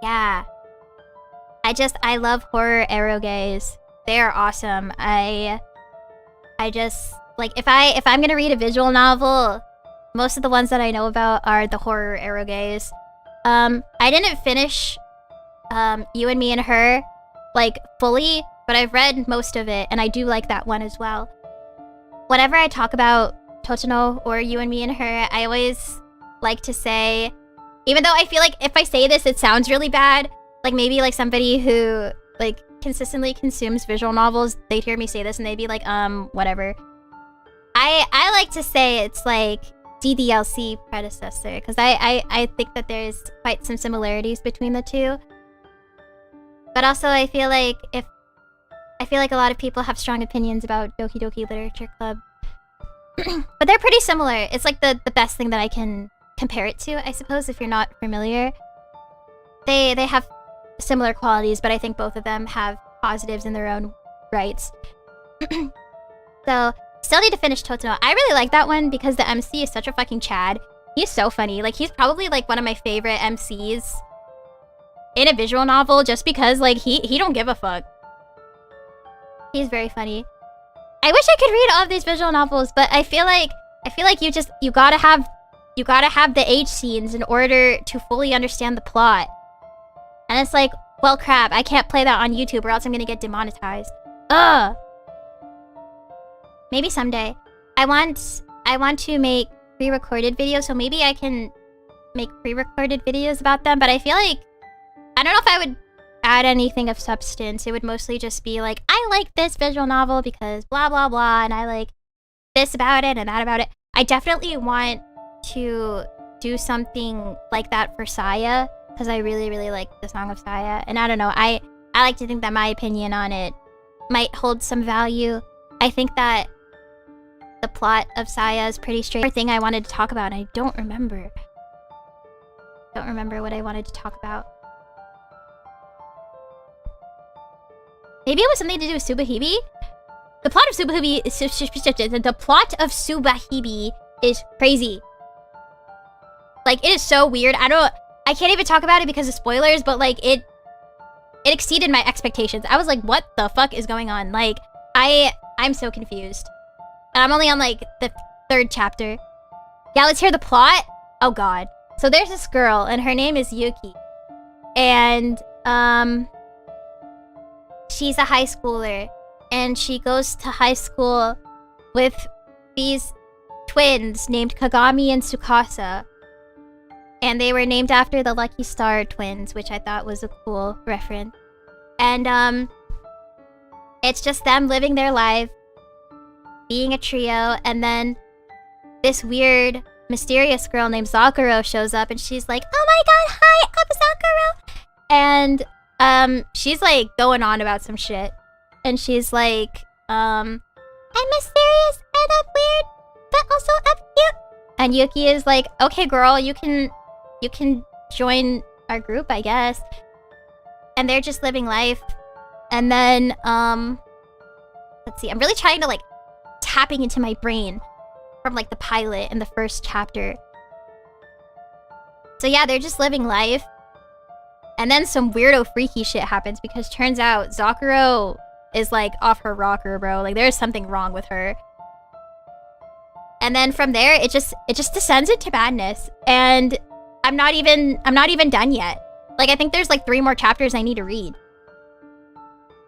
yeah. I love horror eroges. They are awesome. I just like if I'm gonna read a visual novel, most of the ones that I know about are the horror eroges. I didn't finish You and Me and Her like fully, but I've read most of it and I do like that one as well. Whenever I talk about Totono or You and Me and Her, I always like to say, even though I feel like if I say this it sounds really bad, like maybe like somebody who like consistently consumes visual novels, they'd hear me say this and they'd be like, whatever. I like to say it's like DDLC predecessor, because I think that there's quite some similarities between the two. But also I feel like a lot of people have strong opinions about Doki Doki Literature Club. But they're pretty similar. It's like the best thing that I can compare it to, I suppose, if you're not familiar. They have similar qualities, but I think both of them have positives in their own rights. So, still need to finish Totoro. I really like that one because the MC is such a fucking Chad. He's so funny. Like, he's probably like one of my favorite MCs in a visual novel just because like he don't give a fuck. He's very funny. I wish I could read all of these visual novels, but I feel like you gotta have the age scenes in order to fully understand the plot. And it's like, well, crap, I can't play that on YouTube or else I'm gonna get demonetized. Ugh. Maybe someday. I want to make pre-recorded videos, so maybe I can make pre-recorded videos about them, but I feel like I don't know if I would add anything of substance. It would mostly just be like, I like this visual novel because blah blah blah, and I like this about it and that about it. I definitely want to do something like that for Saya, because I really, really like the Song of Saya. And I don't know, I like to think that my opinion on it might hold some value. I think that the plot of Saya is pretty straight. Thing I wanted to talk about, and I don't remember. Don't remember what I wanted to talk about. Maybe it was something to do with Subahibi? The plot of Subahibi is crazy. Like, it is so weird. I can't even talk about it because of spoilers, but like it exceeded my expectations. I was like, what the fuck is going on? Like, I'm so confused. And I'm only on like the 3rd chapter. Yeah, let's hear the plot. Oh god. So there's this girl and her name is Yuki. And she's a high schooler, and she goes to high school with these twins named Kagami and Tsukasa. And they were named after the Lucky Star twins, which I thought was a cool reference. And it's just them living their life, being a trio, and then this weird, mysterious girl named Zakuro shows up, and she's like, "Oh my god, hi, I'm Zakuro!" And she's like going on about some shit. And she's like, I'm mysterious and I'm weird, but also I'm cute. And Yuki is like, "Okay girl, you can join our group, I guess." And they're just living life. And then, let's see, I'm really trying to like tapping into my brain from like the pilot in the first chapter. So yeah, they're just living life. And then some weirdo freaky shit happens because turns out Zakuro is like off her rocker, bro. Like there's something wrong with her. And then from there, it just descends into madness. And I'm not even done yet. Like I think there's like 3 more chapters I need to read.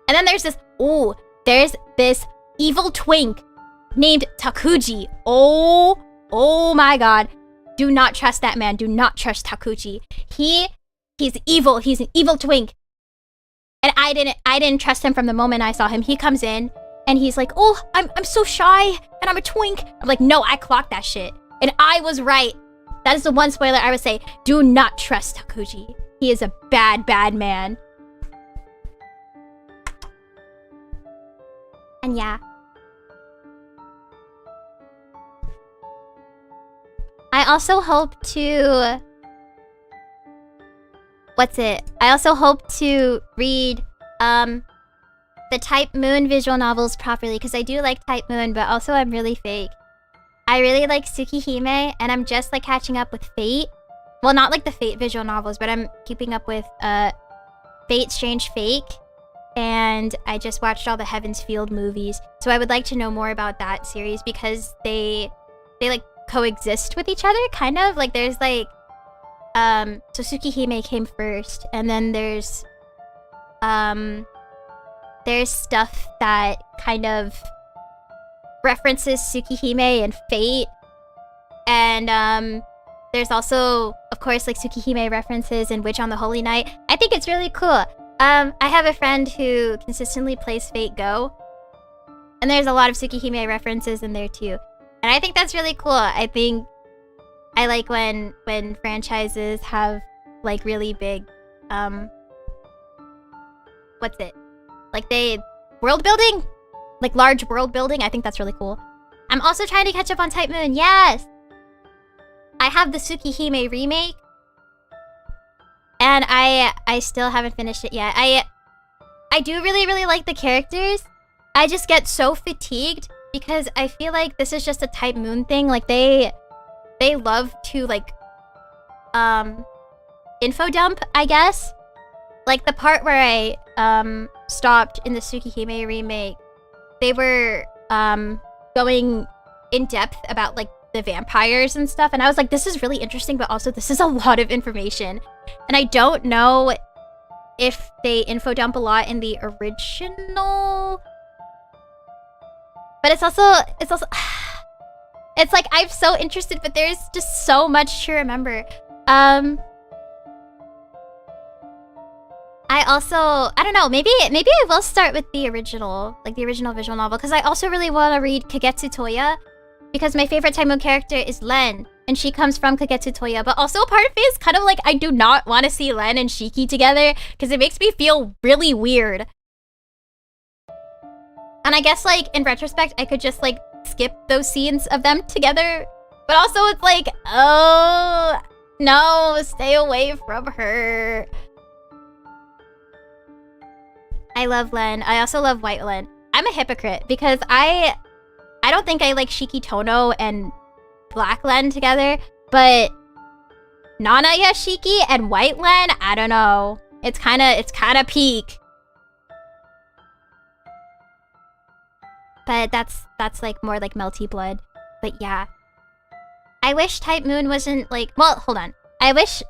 And then there's this evil twink named Takuji. Oh my god. Do not trust that man. Do not trust Takuji. He's evil. He's an evil twink. And I didn't trust him from the moment I saw him. He comes in and he's like, "Oh, I'm so shy and I'm a twink." I'm like, "No, I clocked that shit. And I was right." That is the one spoiler I would say. Do not trust Takuji. He is a bad man. And yeah. I also hope to... I also hope to read the Type Moon visual novels properly, because I do like Type Moon, but also I'm really fake. I really like Tsukihime, and I'm just like catching up with Fate. Well, not like the Fate visual novels, but I'm keeping up with Fate Strange Fake. And I just watched all the Heaven's Field movies. So I would like to know more about that series because they like coexist with each other, kind of. Like there's like so Tsukihime came first, and then there's stuff that kind of references Tsukihime and Fate. And there's also, of course, like Tsukihime references in Witch on the Holy Night. I think it's really cool. I have a friend who consistently plays Fate Go, and there's a lot of Tsukihime references in there too. And I think that's really cool. I think I like when franchises have like really big like they world building, like large world building. I think that's really cool. I'm also trying to catch up on Type Moon. Yes, I have the Tsukihime remake, and I still haven't finished it yet. I do really like the characters. I just get so fatigued because I feel like this is just a Type Moon thing. Like they love to like info dump, I guess. Like the part where I stopped in the Tsukihime remake, they were going in depth about like the vampires and stuff, and I was like, this is really interesting, but also this is a lot of information. And I don't know if they info dump a lot in the original, but it's also it's like I'm so interested, but there's just so much to remember. I don't know, maybe I will start with the original, like the original visual novel, because I also really want to read Kagetsu Toya, because my favorite Taimou character is Len, and she comes from Kagetsu Toya. But also part of me is kind of like, I do not want to see Len and Shiki together, because it makes me feel really weird. And I guess like in retrospect, I could just like skip those scenes of them together. But also it's like, oh no, stay away from her. I love Len. I also love White Len. I'm a hypocrite because I don't think I like Shiki Tono and Black Len together, but Nanaya Shiki and White Len, I don't know. It's kind of peak. But that's like more like melty blood. But yeah. I wish Type Moon wasn't like, well, hold on. I wish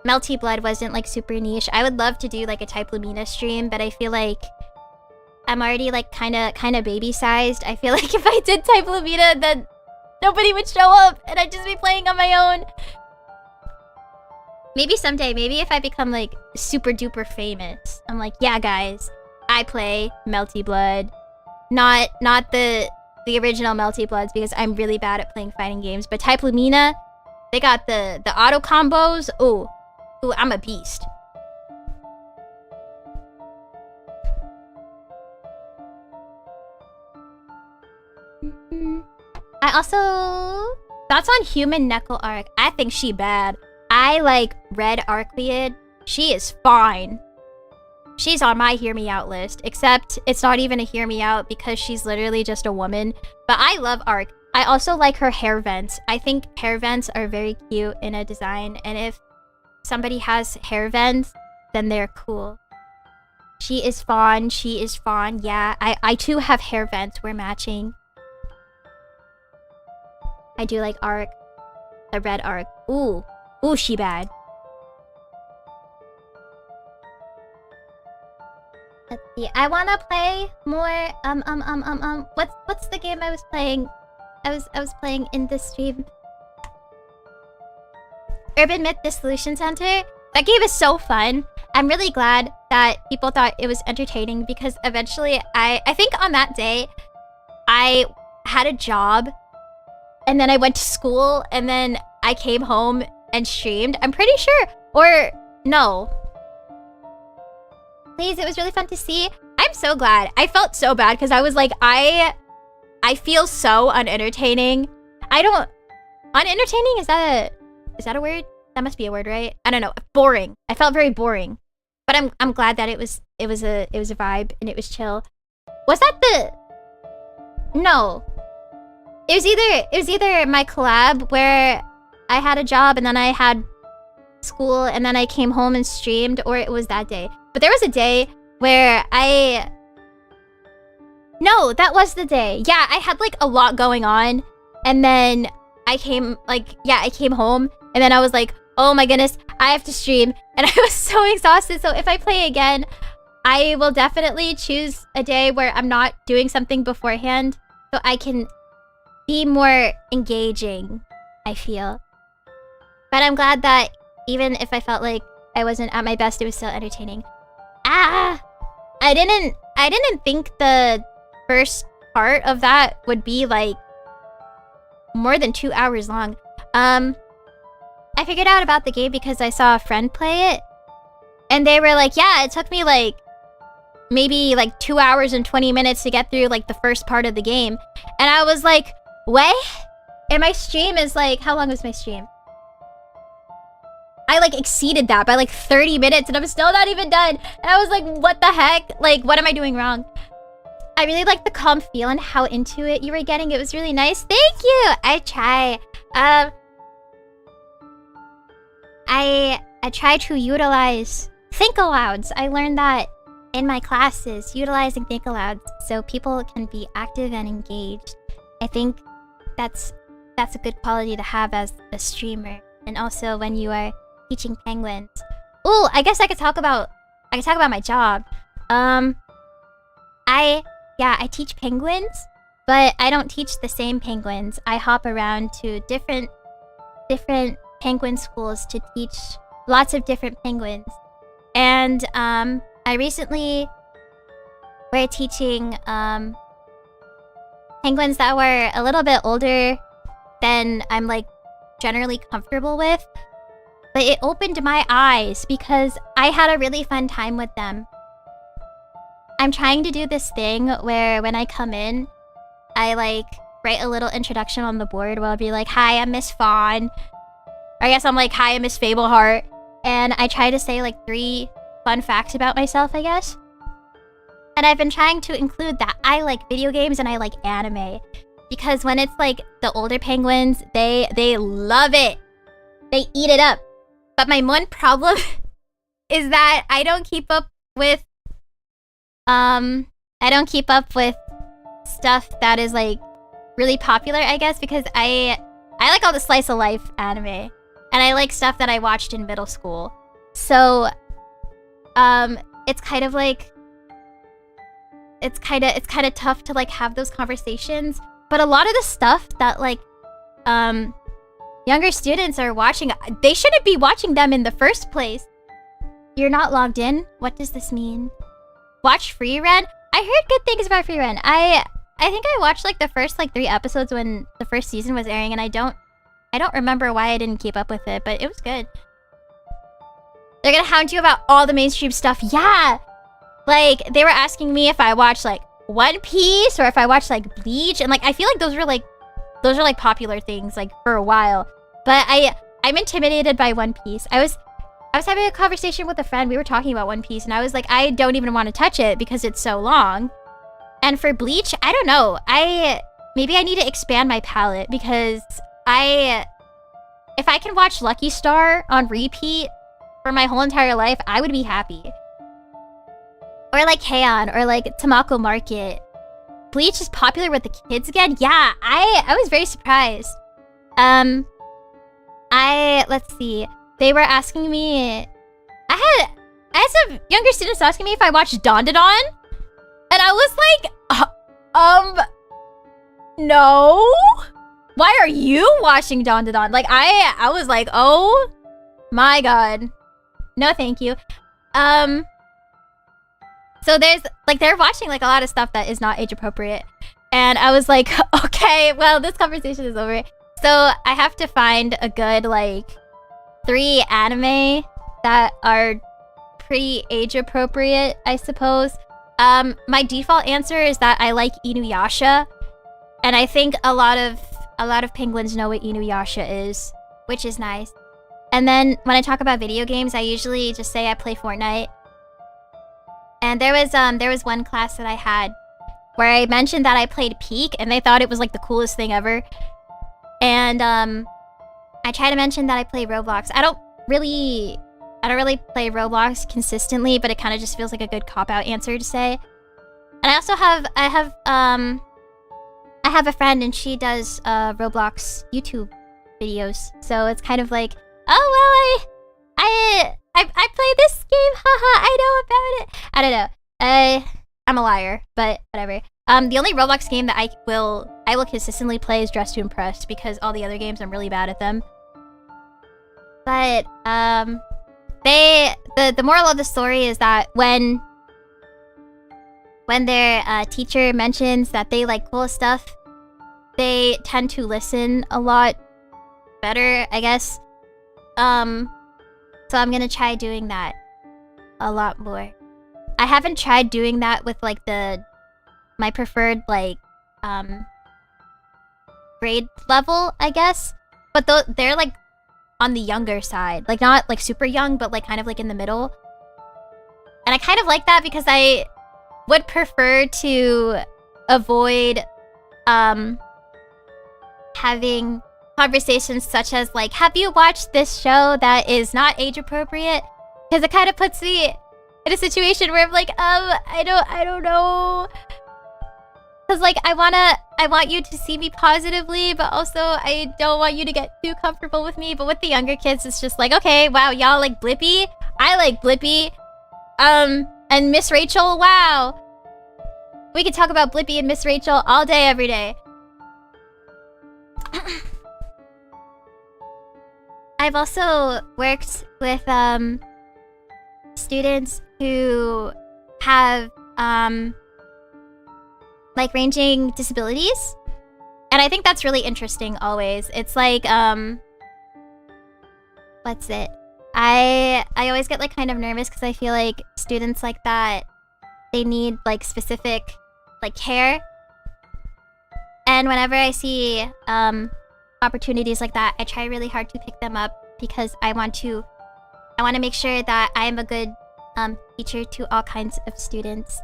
Melty Blood wasn't like super niche. I would love to do like a Type Lumina stream, but I feel like I'm already like kind of baby-sized. I feel like if I did type Lumina, then nobody would show up and I'd just be playing on my own. Maybe someday, maybe if I become like super duper famous, I'm like, yeah guys, I play Melty Blood. Not the original Melty Bloods because I'm really bad at playing fighting games, but type Lumina, they got the auto combos. Ooh, I'm a beast. I also... Thoughts on human Neckle Arc? I think she bad. I like Red Arcleid. She is fine. She's on my hear me out list. Except it's not even a hear me out because she's literally just a woman. But I love Arc. I also like her hair vents. I think hair vents are very cute in a design. And if somebody has hair vents, then they're cool. She is Fawn. She is Fawn. Yeah, I too have hair vents. We're matching. I do like Arc. A red Arc. Ooh. Ooh, she bad. Let's see. I wanna play more. What's the game I was playing? I was playing in this stream. Urban Myth Dissolution Center. That game is so fun. I'm really glad that people thought it was entertaining because eventually I think on that day I had a job and then I went to school and then I came home and streamed. I'm pretty sure. Or no. Please, it was really fun to see. I'm so glad. I felt so bad because I was like, I feel so unentertaining. I don't... Unentertaining? Is that a word? That must be a word, right? I don't know. Boring. I felt very boring. But I'm glad that it was a vibe and it was chill. Was that the... No. It was either my collab where I had a job and then I had school and then I came home and streamed, or it was that day. But there was a day where No, that was the day. Yeah, I had like a lot going on and then I came home and then I was like, oh my goodness, I have to stream. And I was so exhausted. So if I play again, I will definitely choose a day where I'm not doing something beforehand so I can be more engaging, I feel. But I'm glad that even if I felt like I wasn't at my best, it was still entertaining. I didn't think the first part of that would be like more than 2 hours long. I figured out about the game because I saw a friend play it. And they were like, yeah, it took me like maybe like 2 hours and 20 minutes to get through like the first part of the game. And I was like, what? And my stream is like, how long was my stream? I like exceeded that by like 30 minutes and I'm still not even done. And I was like, what the heck? Like, what am I doing wrong? I really like the calm feel and how into it you were getting. It was really nice. Thank you. I try. I try to utilize think alouds. I learned that in my classes, utilizing think alouds so people can be active and engaged. I think that's a good quality to have as a streamer. And also when you are teaching penguins. Ooh, I guess I could talk about my job. I teach penguins, but I don't teach the same penguins. I hop around to different penguin schools to teach lots of different penguins. And I recently were teaching penguins that were a little bit older than I'm like generally comfortable with. But it opened my eyes because I had a really fun time with them. I'm trying to do this thing where when I come in, I like write a little introduction on the board where I'll be like, hi, I'm Miss Fawn. Or I guess I'm like, hi, I'm Miss Fableheart. And I try to say like 3 fun facts about myself, I guess. And I've been trying to include that I like video games and I like anime. Because when it's like the older penguins, they love it. They eat it up. But my one problem is that I don't keep up with stuff that is like really popular, I guess, because I like all the slice of life anime. And I like stuff that I watched in middle school. So it's kind of like it's kind of tough to like have those conversations. But a lot of the stuff that like younger students are watching, they shouldn't be watching them in the first place. You're not logged in? What does this mean? Watch Free Ren? I heard good things about Free Ren. I think I watched like the first like 3 episodes when the first season was airing, and I don't remember why I didn't keep up with it, but it was good. They're gonna hound you about all the mainstream stuff. Yeah! Like, they were asking me if I watched like One Piece or if I watched like Bleach, and like I feel like those are like popular things like for a while. But I'm intimidated by One Piece. I was having a conversation with a friend. We were talking about One Piece, and I was like, I don't even want to touch it because it's so long. And for Bleach, I don't know. Maybe I need to expand my palette, because if I can watch Lucky Star on repeat for my whole entire life, I would be happy. Or like Heian, or like Tamako Market. Bleach is popular with the kids again? Yeah, I was very surprised. Let's see. They were asking me... I had some younger students asking me if I watched Dandadan. And I was like, no? Why are you watching Dandadan? Like, I was like, oh my god. No, thank you. So there's, like, they're watching, like, a lot of stuff that is not age appropriate. And I was like, okay, well, this conversation is over. So I have to find a good, like, 3 anime that are pretty age appropriate, I suppose. My default answer is that I like Inuyasha. And I think a lot of penguins know what Inuyasha is, which is nice. And then when I talk about video games, I usually just say I play Fortnite. And there was one class that I had where I mentioned that I played Peak, and they thought it was like the coolest thing ever. And I try to mention that I play Roblox. I don't really play Roblox consistently, but it kind of just feels like a good cop-out answer to say. And I also have a friend, and she does Roblox YouTube videos. So it's kind of like, oh well, I play this game, haha, I know about it. I don't know. I'm a liar, but whatever. The only Roblox game that I will consistently play is Dress to Impress, because all the other games I'm really bad at them. But the moral of the story is that when their teacher mentions that they like cool stuff, they tend to listen a lot better, I guess. So I'm gonna try doing that a lot more. I haven't tried doing that with like my preferred like grade level, I guess. But they're like on the younger side, like not like super young, but like kind of like in the middle. And I kind of like that, because I would prefer to avoid having conversations such as like, have you watched this show that is not age appropriate? Because it kind of puts me in a situation where I'm like, I don't know. Because like I want you to see me positively, but also I don't want you to get too comfortable with me. But with the younger kids, it's just like, okay, wow, y'all like Blippi? I like Blippi. And Miss Rachel, wow. We could talk about Blippi and Miss Rachel all day, every day. I've also worked with students who have like ranging disabilities, and I think that's really interesting always. It's like what's it? I always get like kind of nervous, because I feel like students like that, they need like specific like care. And whenever I see opportunities like that, I try really hard to pick them up, because I want to make sure that I am a good teacher to all kinds of students.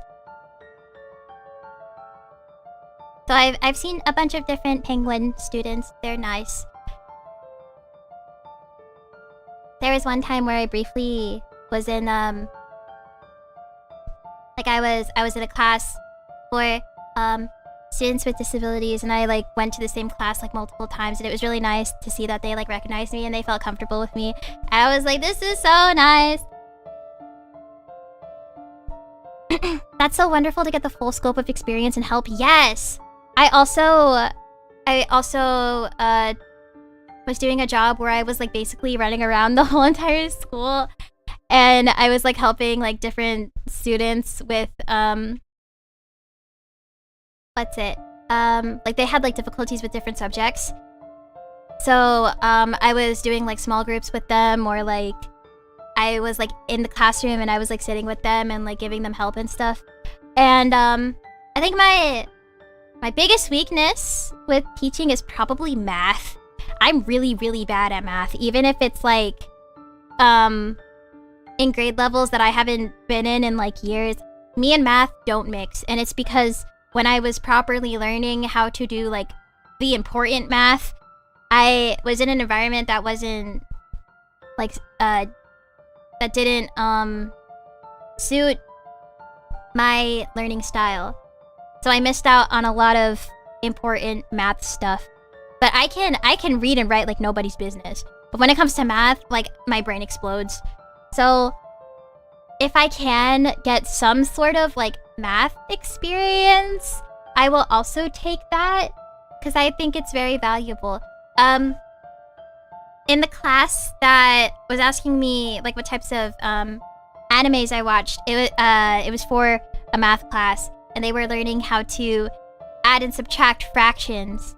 So I've seen a bunch of different penguin students. They're nice. There was one time where I briefly was in like I was in a class for students with disabilities, and I like went to the same class like multiple times, and it was really nice to see that they like recognized me and they felt comfortable with me. I was like, this is so nice. That's so wonderful to get the full scope of experience and help. Yes! I also was doing a job where I was like basically running around the whole entire school, and I was like helping like different students with like they had like difficulties with different subjects. So I was doing like small groups with them, or like I was like in the classroom and I was like sitting with them and like giving them help and stuff. And I think my biggest weakness with teaching is probably math. I'm really, really bad at math, even if it's like in grade levels that I haven't been in like years. Me and math don't mix, and it's because when I was properly learning how to do like the important math, I was in an environment that wasn't like that didn't suit my learning style. So I missed out on a lot of important math stuff. But I can read and write like nobody's business. But when it comes to math, like my brain explodes. So if I can get some sort of like math experience, I will also take that, because I think it's very valuable. In the class that was asking me like what types of animes I watched, it was for a math class, and they were learning how to add and subtract fractions.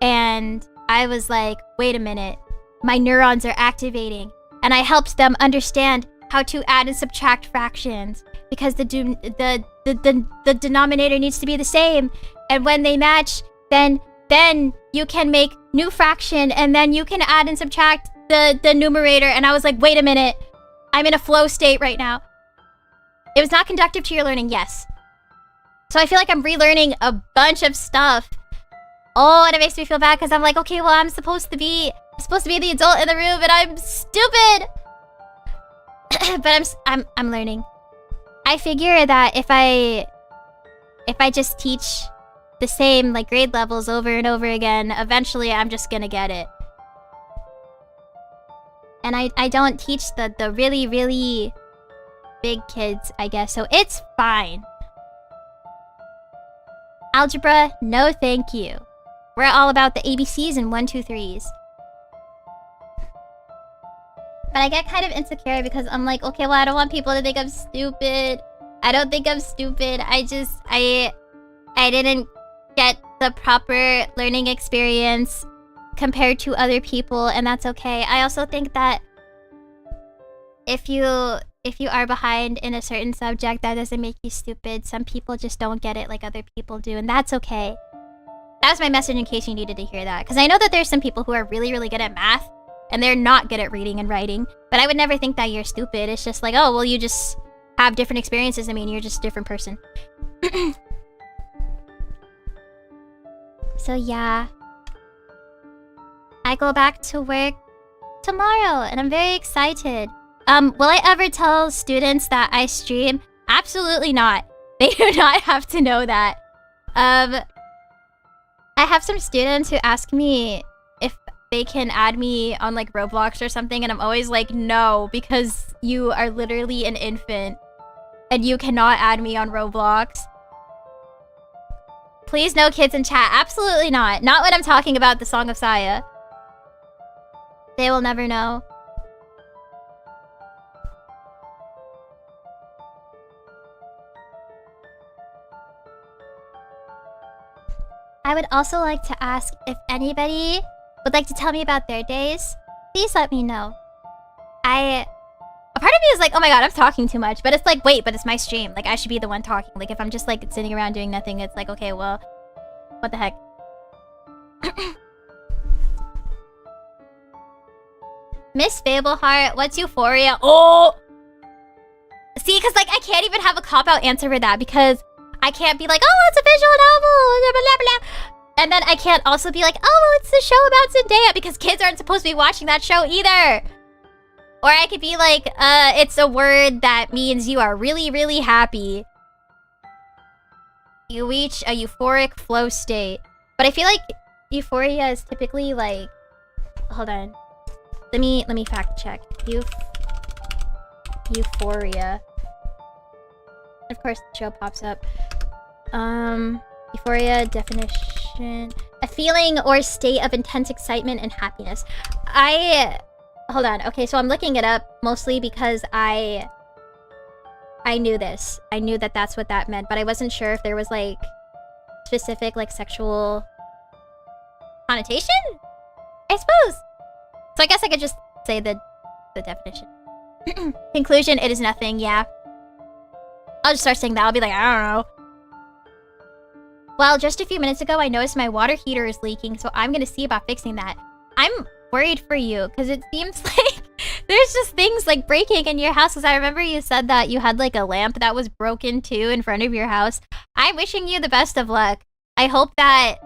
And I was like, wait a minute, my neurons are activating. And I helped them understand how to add and subtract fractions, because the denominator needs to be the same. And when they match, then you can make new fraction, and then you can add and subtract the numerator. And I was like, wait a minute, I'm in a flow state right now. It was not conductive to your learning, yes. So I feel like I'm relearning a bunch of stuff. Oh, and it makes me feel bad because I'm like, okay, well, I'm supposed to be the adult in the room, and I'm stupid. But I'm learning. I figure that if I just teach the same like grade levels over and over again, eventually I'm just gonna get it. And I don't teach the really, really big kids, I guess, so it's fine. Algebra, no thank you. We're all about the ABCs and 1, 2, 3s. But I get kind of insecure because I'm like, okay, well, I don't want people to think I'm stupid. I don't think I'm stupid. I didn't get the proper learning experience compared to other people, and that's okay. I also think that if you are behind in a certain subject, that doesn't make you stupid. Some people just don't get it like other people do, and that's okay. That was my message in case you needed to hear that. Because I know that there's some people who are really, really good at math, and they're not good at reading and writing. But I would never think that you're stupid. It's just like, oh, well, you just have different experiences. I mean, you're just a different person. So yeah. I go back to work tomorrow, and I'm very excited. Will I ever tell students that I stream? Absolutely not. They do not have to know that. I have some students who ask me if they can add me on like Roblox or something, and I'm always like, no, because you are literally an infant and you cannot add me on Roblox. Please, no kids in chat. Absolutely not. Not when I'm talking about the Song of Saya. They will never know. I would also like to ask if anybody would like to tell me about their days. Please let me know. A part of me is like, oh my god, I'm talking too much. But it's like, wait, but it's my stream. Like, I should be the one talking. Like, if I'm just like sitting around doing nothing, it's like, okay, well, what the heck? Miss Fableheart, what's Euphoria? Oh! See, because like, I can't even have a cop-out answer for that, because I can't be like, oh, it's a visual novel, blah, blah, blah. And then I can't also be like, oh, well, it's the show about Zendaya, because kids aren't supposed to be watching that show either. Or I could be like, it's a word that means you are really, really happy. You reach a euphoric flow state. But I feel like euphoria is typically like, hold on. Let me fact check. Euphoria. Of course, the show pops up. Euphoria, definition. A feeling or state of intense excitement and happiness. Hold on. Okay, so I'm looking it up mostly because I knew this. I knew that that's what that meant, but I wasn't sure if there was, like, specific, like, sexual connotation? I suppose. So I guess I could just say the definition. Conclusion, it is nothing, yeah. I'll just start saying that. I'll be like, I don't know. Well, just a few minutes ago, I noticed my water heater is leaking, so I'm gonna see about fixing that. I'm worried for you, because it seems like there's just things, like, breaking in your house, because I remember you said that you had, like, a lamp that was broken, too, in front of your house. I'm wishing you the best of luck. I hope that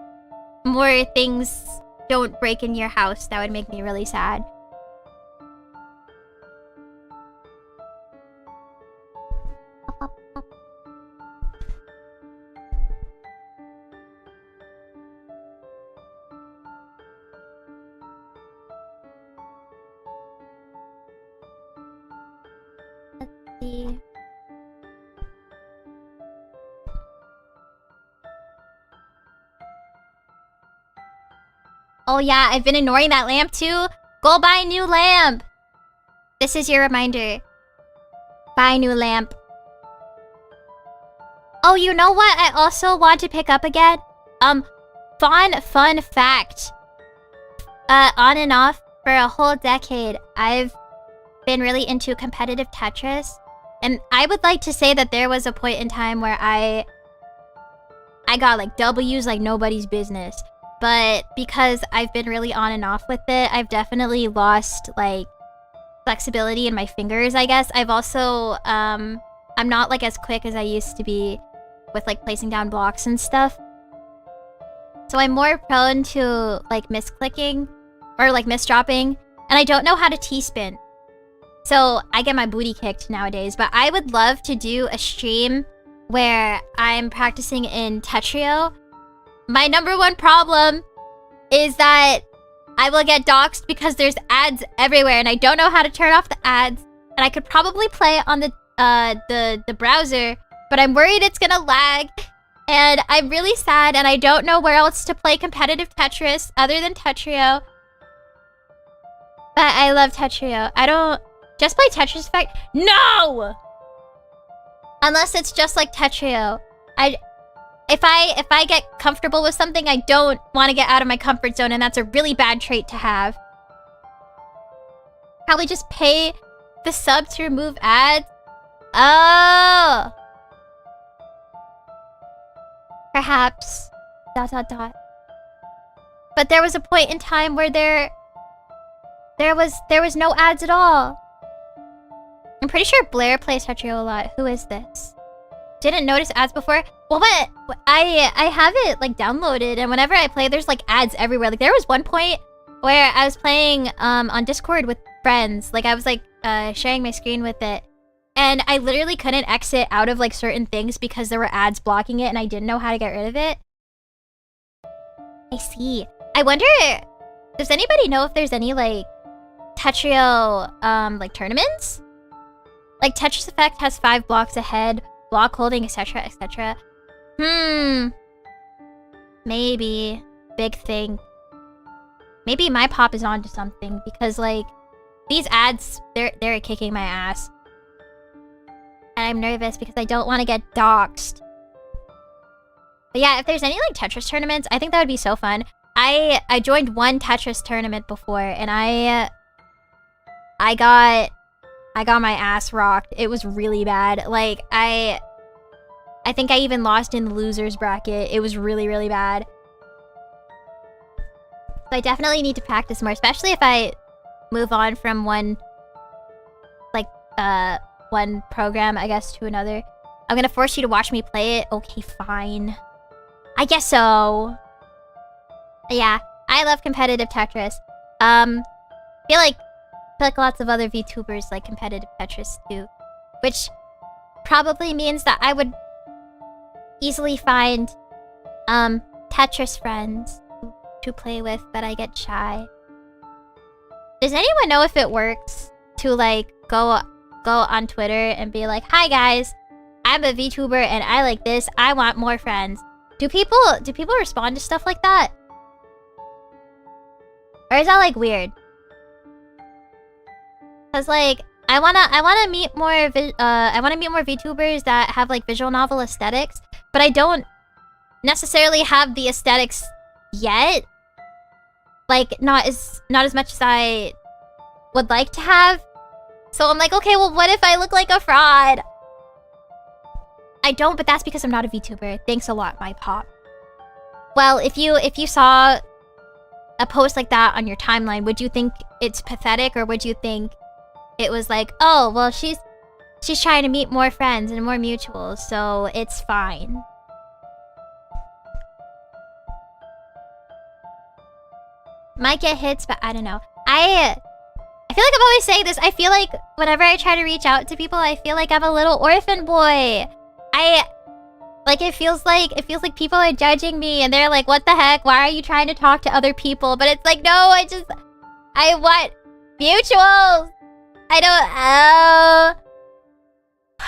more things don't break in your house. That would make me really sad. Let's see. Oh yeah, I've been ignoring that lamp too. Go buy a new lamp. This is your reminder. Buy a new lamp. Oh, you know what I also want to pick up again? Fun fact. On and off for a whole decade, I've been really into competitive Tetris. And I would like to say that there was a point in time where I got, like, W's like nobody's business. But because I've been really on and off with it, I've definitely lost, like, flexibility in my fingers, I guess. I've also, I'm not, like, as quick as I used to be with, like, placing down blocks and stuff. So I'm more prone to, like, misclicking or, like, misdropping. And I don't know how to T-spin. So I get my booty kicked nowadays. But I would love to do a stream where I'm practicing in Tetrio. My #1 problem is that I will get doxxed because there's ads everywhere and I don't know how to turn off the ads. And I could probably play on the browser, but I'm worried it's gonna lag. And I'm really sad and I don't know where else to play competitive Tetris other than Tetrio. But I love Tetrio. I don't... Just play Tetris Effect? No! Unless it's just like Tetrio. If I get comfortable with something, I don't want to get out of my comfort zone, and that's a really bad trait to have. Probably just pay the sub to remove ads. Oh! Perhaps. ... But there was a point in time where there was no ads at all. I'm pretty sure Blair plays Tetrio a lot. Who is this? Didn't notice ads before. Well, but I have it, like, downloaded, and whenever I play, there's, like, ads everywhere. Like, there was one point where I was playing on Discord with friends. Like, I was, like, sharing my screen with it, and I literally couldn't exit out of, like, certain things because there were ads blocking it, and I didn't know how to get rid of it. I see. I wonder, does anybody know if there's any, like, Tetrio, like, tournaments? Like, Tetris Effect has 5 blocks ahead, block holding, etc., etc. Maybe. Big thing. Maybe my pop is onto something, because, like, these ads, they're kicking my ass. And I'm nervous because I don't want to get doxxed. But yeah, if there's any, like, Tetris tournaments, I think that would be so fun. I joined one Tetris tournament before, and I got my ass rocked. It was really bad. Like, I think I even lost in the losers bracket. It was really, really bad. So I definitely need to practice more, especially if I move on from one program, I guess, to another. I'm gonna force you to watch me play it. Okay, fine. I guess so. Yeah, I love competitive Tetris. I feel like lots of other VTubers like competitive Tetris too, which probably means that I would easily find Tetris friends to play with, but I get shy. Does anyone know if it works to, like, go on Twitter and be like, "Hi guys, I I'm a VTuber and I like this. I want more friends. Do people respond to stuff like that? Or is that like weird? Cause like I wanna meet more VTubers that have like visual novel aesthetics, but I don't necessarily have the aesthetics yet. Like not as much as I would like to have. So I'm like, okay, well what if I look like a fraud? I don't, but that's because I'm not a VTuber. Thanks a lot, my pop. Well, if you saw a post like that on your timeline, would you think it's pathetic, or would you think it was like, oh, well, she's trying to meet more friends and more mutuals, so it's fine? Might get hits, but I don't know. I feel like I'm always saying this. I feel like whenever I try to reach out to people, I feel like I'm a little orphan boy. It feels like people are judging me and they're like, what the heck? Why are you trying to talk to other people? But it's like, no, I want mutuals. I don't,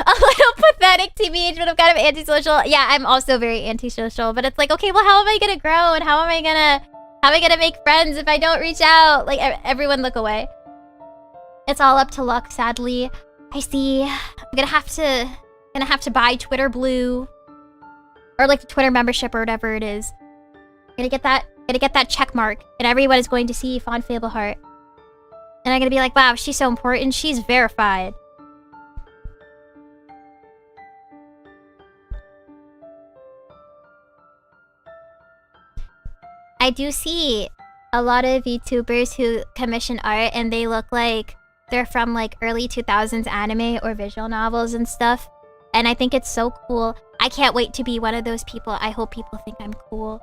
a little pathetic teenage, but I'm kind of antisocial. Yeah, I'm also very antisocial, but it's like, okay, well, how am I gonna grow and how am I gonna make friends if I don't reach out? Like, everyone look away. It's all up to luck, sadly. I see. I'm gonna have to buy Twitter Blue. Or like the Twitter membership or whatever it is. Gonna get that check mark. And everyone is going to see Fawn Fableheart. And I'm gonna be like, wow, she's so important. She's verified. I do see a lot of VTubers who commission art and they look like they're from like early 2000s anime or visual novels and stuff. And I think it's so cool. I can't wait to be one of those people. I hope people think I'm cool.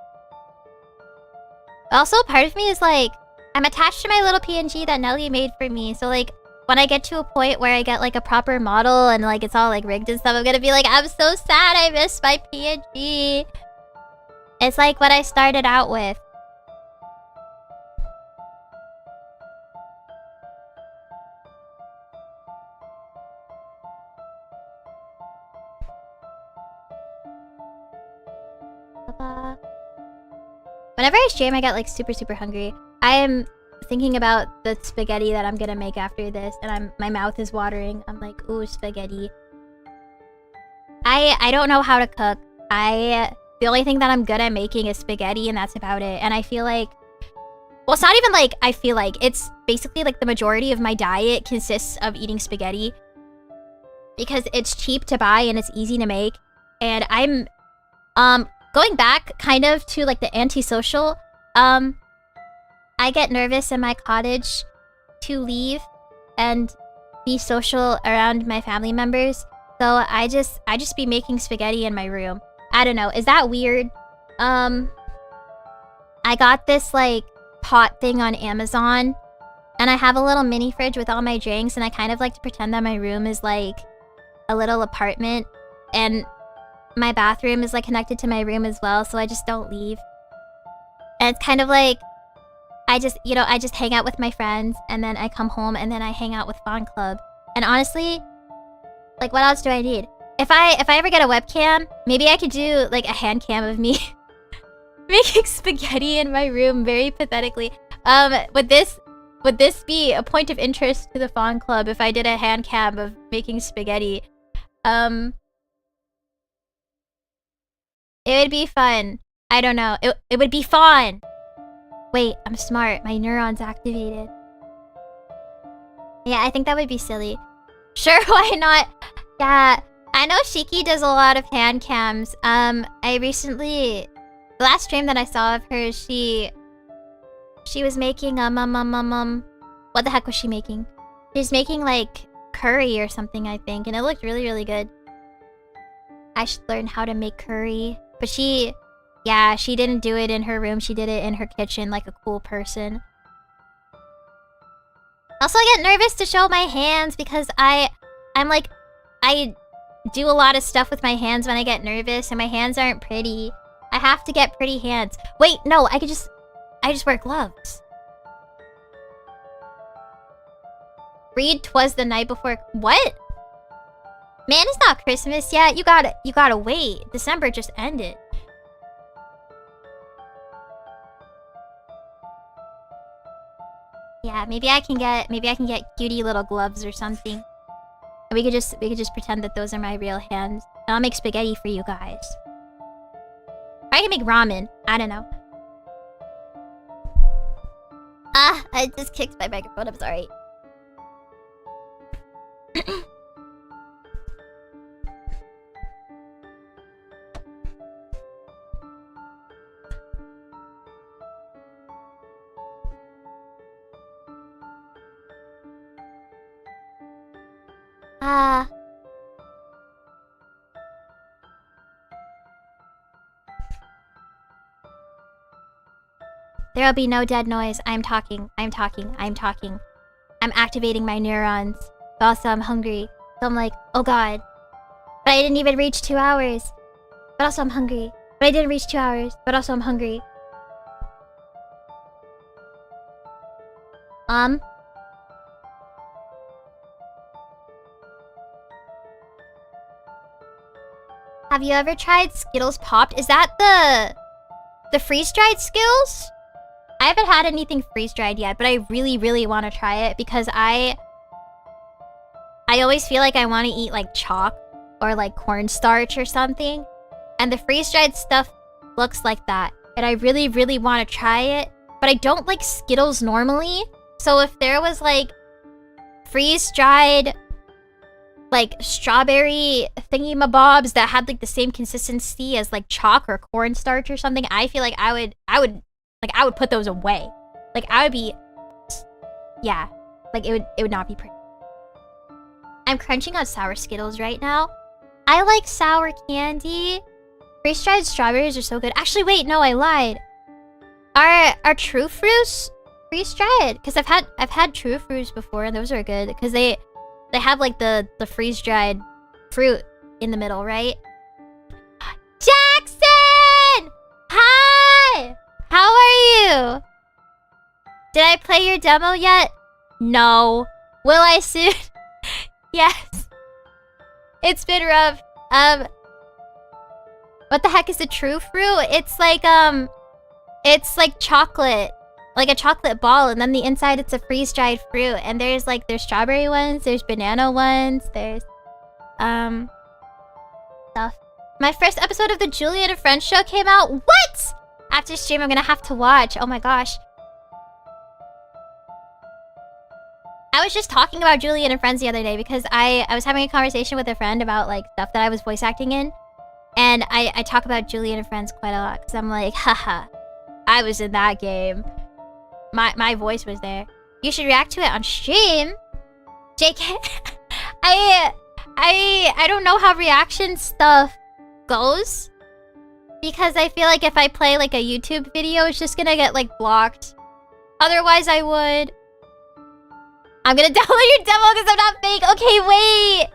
Also, part of me is like, I'm attached to my little PNG that Nelly made for me. So like, when I get to a point where I get like a proper model and like it's all like rigged and stuff, I'm gonna be like, I'm so sad I missed my PNG. It's like what I started out with. Whenever I stream, I get like super hungry. I am thinking about the spaghetti that I'm gonna make after this, and my mouth is watering. I'm like, ooh, spaghetti. I don't know how to cook. The only thing that I'm good at making is spaghetti, and that's about it. And I feel like, well, it's not even like I feel like, it's basically like the majority of my diet consists of eating spaghetti because it's cheap to buy and it's easy to make. And I'm going back kind of to like the antisocial, I get nervous in my cottage to leave and be social around my family members. So I just be making spaghetti in my room. I don't know, is that weird? I got this like pot thing on Amazon and I have a little mini fridge with all my drinks, and I kind of like to pretend that my room is like a little apartment, and my bathroom is like connected to my room as well, so I just don't leave. And it's kind of like I just hang out with my friends, and then I come home, and then I hang out with Fawn Club. And honestly, like, what else do I need? If I ever get a webcam, maybe I could do like a hand cam of me making spaghetti in my room very pathetically. Would this be a point of interest to the Fawn Club if I did a hand cam of making spaghetti? It would be fun. I don't know. It would be fun. Wait, I'm smart. My neurons activated. Yeah, I think that would be silly. Sure, why not? Yeah, I know Shiki does a lot of hand cams. The last stream that I saw of her, she was making what the heck was she making? She's making like curry or something, I think, and it looked really good. I should learn how to make curry. But she didn't do it in her room. She did it in her kitchen like a cool person. Also, I get nervous to show my hands because I do a lot of stuff with my hands when I get nervous, and my hands aren't pretty. I have to get pretty hands. Wait, no, I just wear gloves. Read "'Twas the Night Before." What? Man, it's not Christmas yet. You gotta wait. December just ended. Yeah, maybe I can get cutie little gloves or something. And we could just pretend that those are my real hands. And I'll make spaghetti for you guys. Or I can make ramen. I don't know. Ah, I just kicked my microphone. I'm sorry. There'll be no dead noise. I'm talking. I'm activating my neurons. But also I'm hungry. So I'm like, oh god. But I didn't even reach 2 hours. But also I'm hungry. But I didn't reach 2 hours. But also I'm hungry. Have you ever tried Skittles Popped? Is that the freeze-dried Skittles? I haven't had anything freeze-dried yet, but I really, really want to try it because I always feel like I want to eat like chalk or like cornstarch or something. And the freeze-dried stuff looks like that. And I really, really want to try it. But I don't like Skittles normally. So if there was like freeze-dried like strawberry thingy-mabobs that had like the same consistency as like chalk or cornstarch or something, I feel like I would put those away. Like I would be, yeah, like it would not be pretty. I'm crunching on sour Skittles right now. I like sour candy. Freeze-dried strawberries are so good. Actually, wait, no, I lied. Are True Fruits freeze-dried? Because I've had True Fruits before and those are good because they have like the freeze-dried fruit in the middle, right? Jackson! Hi! How are you? Did I play your demo yet? No. Will I soon? Yes. It's been rough. What the heck is a True Fruit? It's like chocolate. Like a chocolate ball, and then the inside it's a freeze-dried fruit. And there's strawberry ones, there's banana ones, there's stuff. My first episode of the Julie and Friends show came out. What? After stream I'm gonna have to watch. Oh my gosh. I was just talking about Julie and Friends the other day because I was having a conversation with a friend about like stuff that I was voice acting in. And I talk about Julie and Friends quite a lot because I'm like, haha, I was in that game. My voice was there. You should react to it on stream. JK. I don't know how reaction stuff goes. Because I feel like if I play like a YouTube video, it's just gonna get like blocked. Otherwise I would. I'm gonna download your demo because I'm not fake. Okay, wait.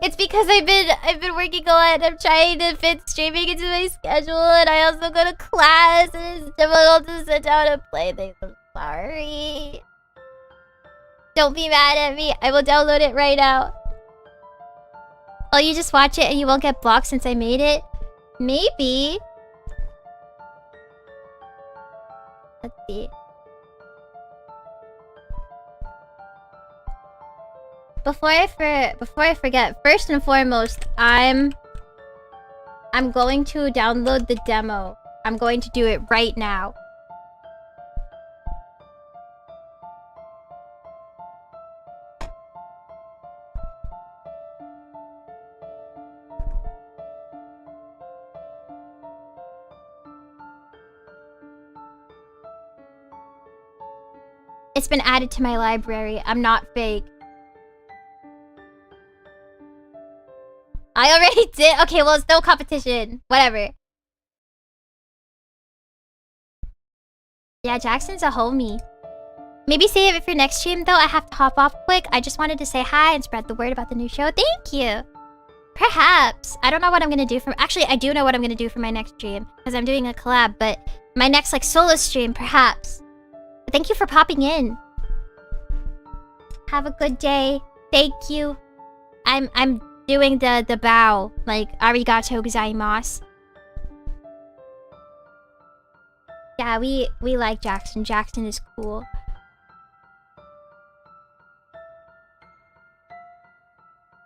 It's because I've been working a lot. I'm trying to fit streaming into my schedule, and I also go to class, and it's difficult to sit down and play things. I'm sorry. Don't be mad at me. I will download it right now. Oh, you just watch it and you won't get blocked since I made it? Maybe. Let's see. Before I forget, first and foremost, I'm going to download the demo. I'm going to do it right now. It's been added to my library. I'm not fake. I already did. Okay, well, it's no competition. Whatever. Yeah, Jackson's a homie. Maybe save it for next stream, though. I have to hop off quick. I just wanted to say hi and spread the word about the new show. Thank you. Perhaps. I don't know what I'm going to do for... Actually, I do know what I'm going to do for my next stream. Because I'm doing a collab. But my next, like, solo stream, perhaps. But thank you for popping in. Have a good day. Thank you. I'm doing the bow, like arigato gozaimasu. Yeah, we like Jackson. Jackson is cool.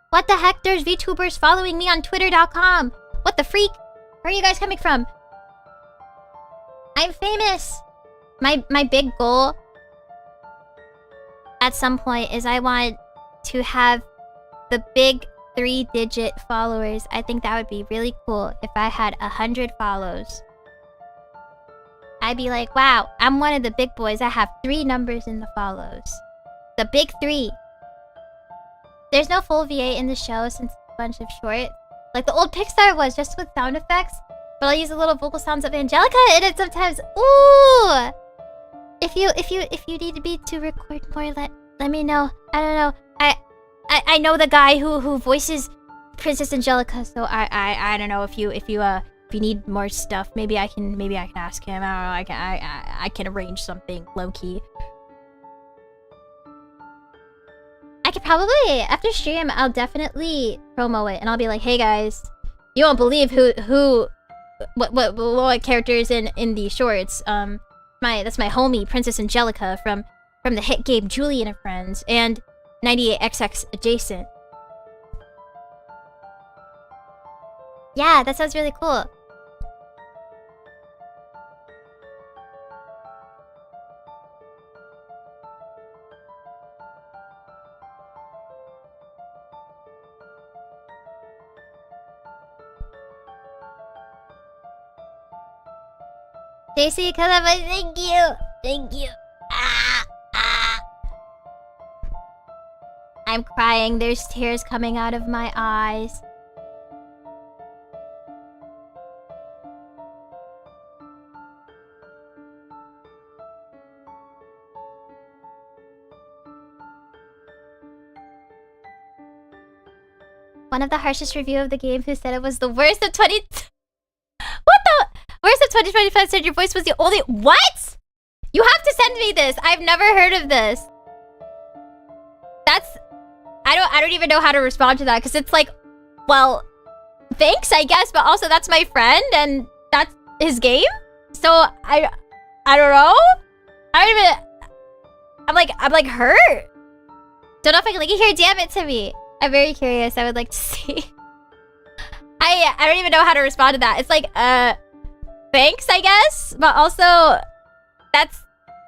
What the heck? There's VTubers following me on Twitter.com. What the freak? Where are you guys coming from? I'm famous. My big goal at some point is I want to have the big 3-digit followers. I think that would be really cool if I had 100 follows. I'd be like, wow, I'm one of the big boys. I have 3 numbers in the follows. The big 3. There's no full VA in the show since it's a bunch of short. Like the old Pixar was, just with sound effects. But I'll use the little vocal sounds of Angelica in it sometimes. Ooh! If you need me to record more, let me know. I don't know. I know the guy who voices Princess Angelica, so I don't know if you need more stuff, maybe I can ask him. I don't know. I can arrange something low key. I could probably, after stream, I'll definitely promo it, and I'll be like, hey guys, you won't believe what characters in these shorts. That's my homie Princess Angelica from the hit game Julian and Friends and 98XX adjacent. Yeah, that sounds really cool. JC, thank you. Thank you. I'm crying. There's tears coming out of my eyes. One of the harshest review of the game who said it was the worst of 20... What the... Worst of 2025 said your voice was the only... What? You have to send me this. I've never heard of this. That's... I don't even know how to respond to that, because it's like, well, thanks, I guess, but also that's my friend, and that's his game? So, I don't know? I don't even... I'm like hurt. Don't know if I can link it here. Damn it to me. I'm very curious. I would like to see. I don't even know how to respond to that. It's like, thanks, I guess, but also that's...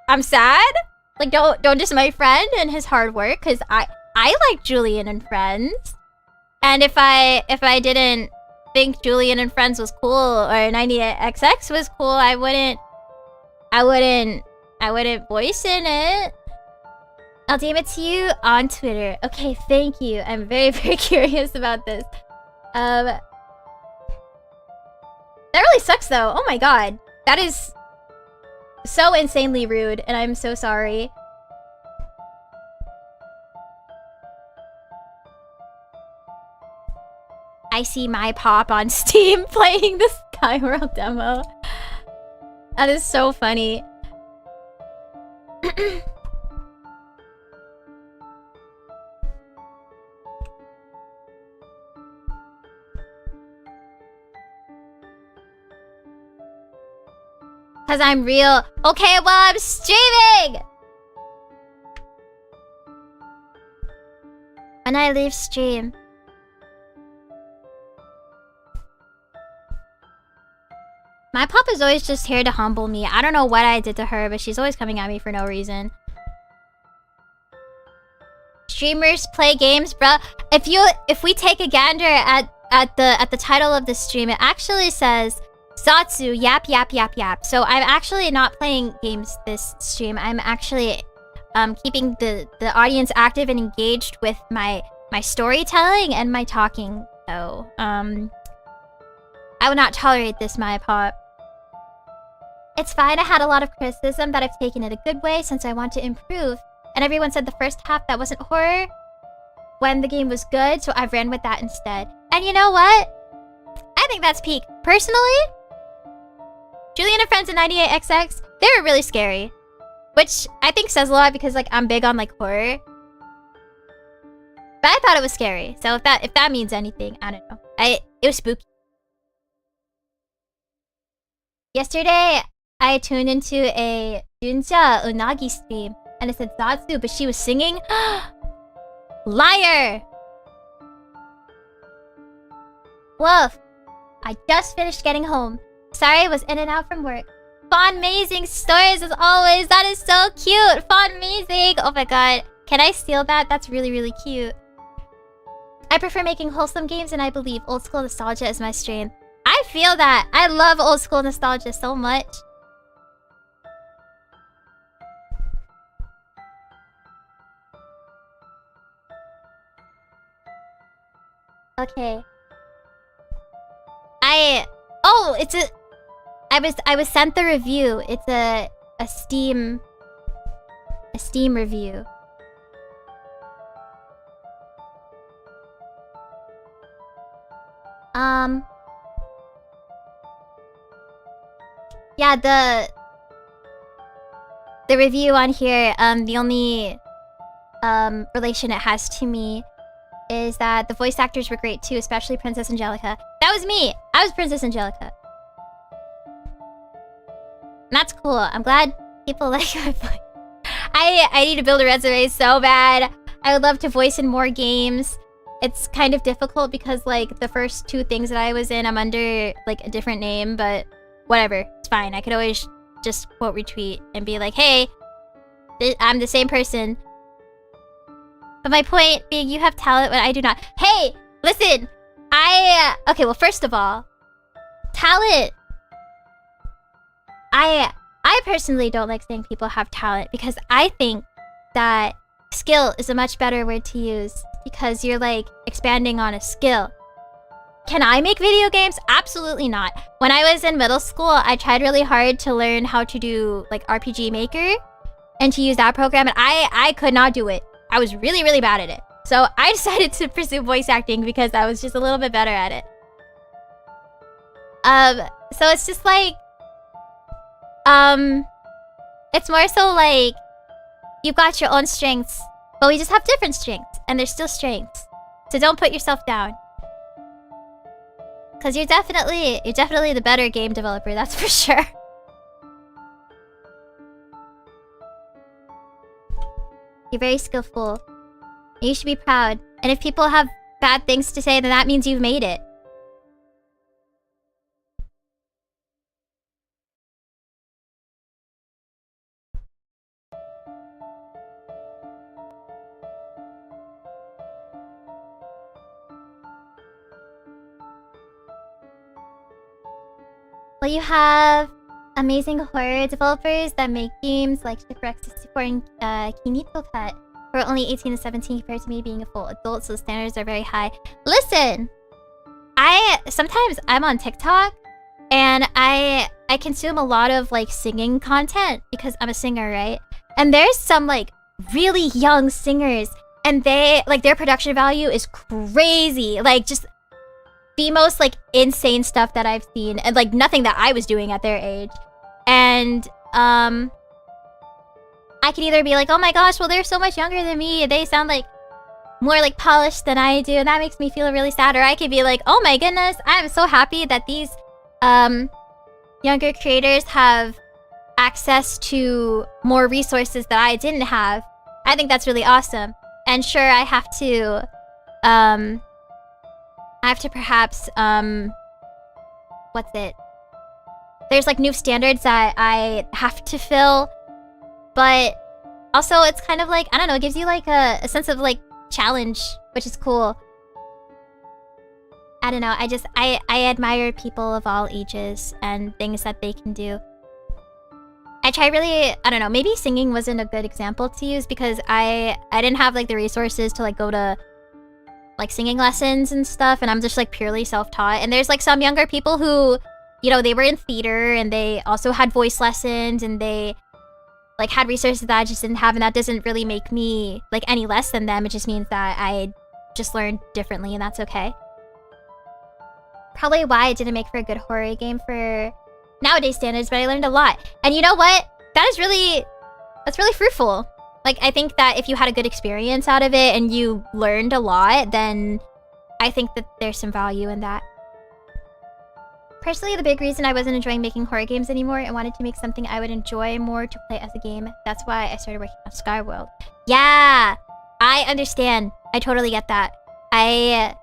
I'm sad. Like, don't diss my friend and his hard work, because I like Julian and Friends. And if I didn't think Julian and Friends was cool or 98XX was cool, I wouldn't voice in it. I'll DM it to you on Twitter. Okay, thank you. I'm very, very curious about this. That really sucks though. Oh my god. That is so insanely rude, and I'm so sorry. I see my pop on Steam playing the Skyworld demo. That is so funny. Cause I'm real. Okay, well, I'm streaming! When I leave stream. My pop is always just here to humble me. I don't know what I did to her, but she's always coming at me for no reason. Streamers play games, bro. If we take a gander at the title of the stream, it actually says ZATSU yap yap yap yap. So I'm actually not playing games this stream. I'm actually keeping the audience active and engaged with my storytelling and my talking. So I will not tolerate this, my pop. It's fine. I had a lot of criticism, but I've taken it a good way since I want to improve. And everyone said the first half that wasn't horror when the game was good, so I ran with that instead. And you know what? I think that's peak. Personally, Julian and Friends and 98XX, they were really scary. Which I think says a lot because like I'm big on like horror. But I thought it was scary. So if that means anything, I don't know. It was spooky. Yesterday, I tuned into a Junja Unagi stream and it said ZATSU, but she was singing. Liar! Woof. I just finished getting home. Sorry I was in and out from work. Fawn amazing stories as always. That is so cute. Fawn amazing. Oh my god. Can I steal that? That's really, really cute. I prefer making wholesome games and I believe old school nostalgia is my strength. I feel that. I love old school nostalgia so much. Okay. Oh, it's a... I was sent the review. It's a Steam review. Yeah, the review on here, the only relation it has to me is that the voice actors were great too, especially Princess Angelica. That was me! I was Princess Angelica. And that's cool. I'm glad people like my voice. I need to build a resume so bad. I would love to voice in more games. It's kind of difficult because, like, the first 2 things that I was in, I'm under, like, a different name, but whatever. It's fine. I could always just quote retweet and be like, hey, I'm the same person. But my point being, you have talent when I do not. Hey, listen, okay, well, first of all, talent. I personally don't like saying people have talent because I think that skill is a much better word to use because you're, like, expanding on a skill. Can I make video games? Absolutely not. When I was in middle school, I tried really hard to learn how to do, like, RPG Maker and to use that program, and I could not do it. I was really, really bad at it. So I decided to pursue voice acting because I was just a little bit better at it. So it's just like... It's more so like... You've got your own strengths, but we just have different strengths, and they're still strengths. So don't put yourself down. Because you're definitely the better game developer, that's for sure. You're very skillful. You should be proud. And if people have bad things to say, then that means you've made it. Well, you have amazing horror developers that make games like Shipwreck 64 and Kinito Cut, who are only 18 to 17 compared to me being a full adult, so the standards are very high. Listen! Sometimes I'm on TikTok, and I consume a lot of, like, singing content, because I'm a singer, right? And there's some, like, really young singers, and their production value is crazy. Like, just the most, like, insane stuff that I've seen, and, like, nothing that I was doing at their age. And I could either be like, oh my gosh, well, they're so much younger than me, they sound like more, like, polished than I do, and that makes me feel really sad. Or I could be like, oh my goodness, I'm so happy that these younger creators have access to more resources that I didn't have. I think that's really awesome. And sure, I have to perhaps, what's it? There's, like, new standards that I have to fill, but also it's kind of like, I don't know, it gives you, like, a sense of, like, challenge, which is cool. I don't know, I admire people of all ages and things that they can do. I try really, I don't know, maybe singing wasn't a good example to use because I didn't have, like, the resources to, like, go to, like, singing lessons and stuff, and I'm just, like, purely self-taught. And there's, like, some younger people who, you know, they were in theater and they also had voice lessons and they, like, had resources that I just didn't have, and that doesn't really make me, like, any less than them. It just means that I just learned differently, and that's okay. Probably why I didn't make for a good horror game for nowadays standards, but I learned a lot. And you know what? That's really fruitful. Like, I think that if you had a good experience out of it and you learned a lot, then I think that there's some value in that. Personally, the big reason I wasn't enjoying making horror games anymore and wanted to make something I would enjoy more to play as a game. That's why I started working on Skyworld. Yeah, I understand. I totally get that. I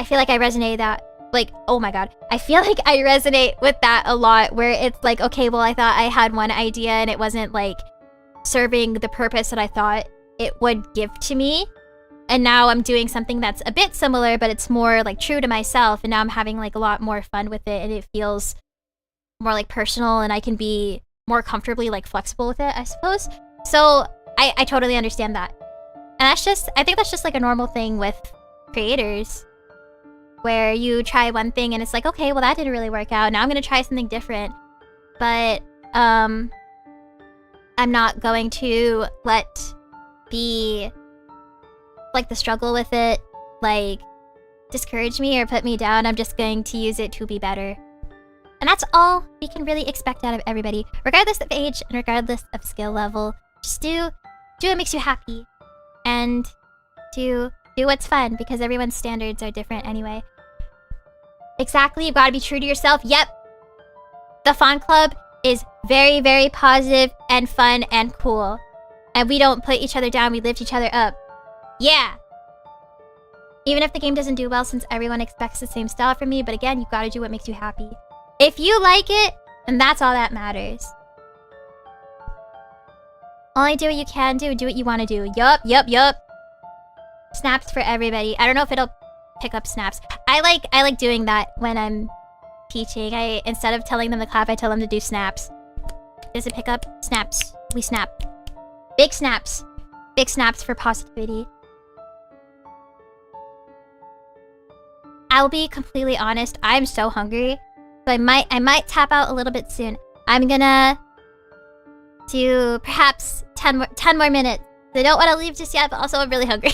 feel like I resonate that. Like, oh my god. I feel like I resonate with that a lot, where it's like, okay, well, I thought I had one idea and it wasn't like serving the purpose that I thought it would give to me. And now I'm doing something that's a bit similar, but it's more like true to myself. And now I'm having like a lot more fun with it, and it feels more like personal, and I can be more comfortably like flexible with it, I suppose. So I totally understand that. And that's just, I think that's just like a normal thing with creators, where you try one thing and it's like, okay, well, that didn't really work out. Now I'm going to try something different. But I'm not going to let the struggle with it, like, discourage me or put me down. I'm just going to use it to be better. And that's all we can really expect out of everybody, regardless of age and regardless of skill level. Just do what makes you happy. And do what's fun, because everyone's standards are different anyway. Exactly, you've got to be true to yourself. Yep. The Fawn Club is very, very positive and fun and cool. And we don't put each other down, we lift each other up. Yeah! Even if the game doesn't do well, since everyone expects the same style from me, but again, you've got to do what makes you happy. If you like it, then that's all that matters. Only do what you can do what you want to do. Yup. Snaps for everybody. I don't know if it'll pick up snaps. I like doing that when I'm teaching. Instead of telling them to clap, I tell them to do snaps. Does it pick up? Snaps. We snap. Big snaps. Big snaps for positivity. I'll be completely honest, I'm so hungry. So I might tap out a little bit soon. I'm gonna do perhaps 10 more minutes. I don't want to leave just yet, but also I'm really hungry.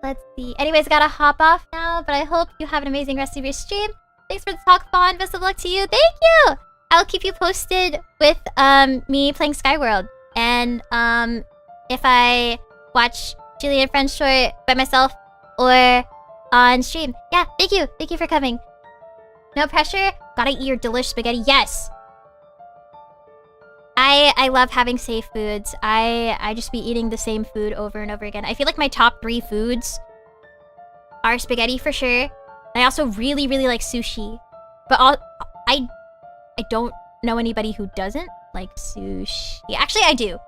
Let's see. Anyways, I gotta hop off now, but I hope you have an amazing rest of your stream. Thanks for the talk, Fawn. Best of luck to you. Thank you! I'll keep you posted with me playing Skyworld. And if I watch Julie and Friends short by myself or on stream. Yeah, thank you. Thank you for coming. No pressure. Gotta eat your delicious spaghetti. Yes! I love having safe foods. I just be eating the same food over and over again. I feel like my top 3 foods are spaghetti for sure. I also really, really like sushi. But I don't know anybody who doesn't like sushi. Actually, I do.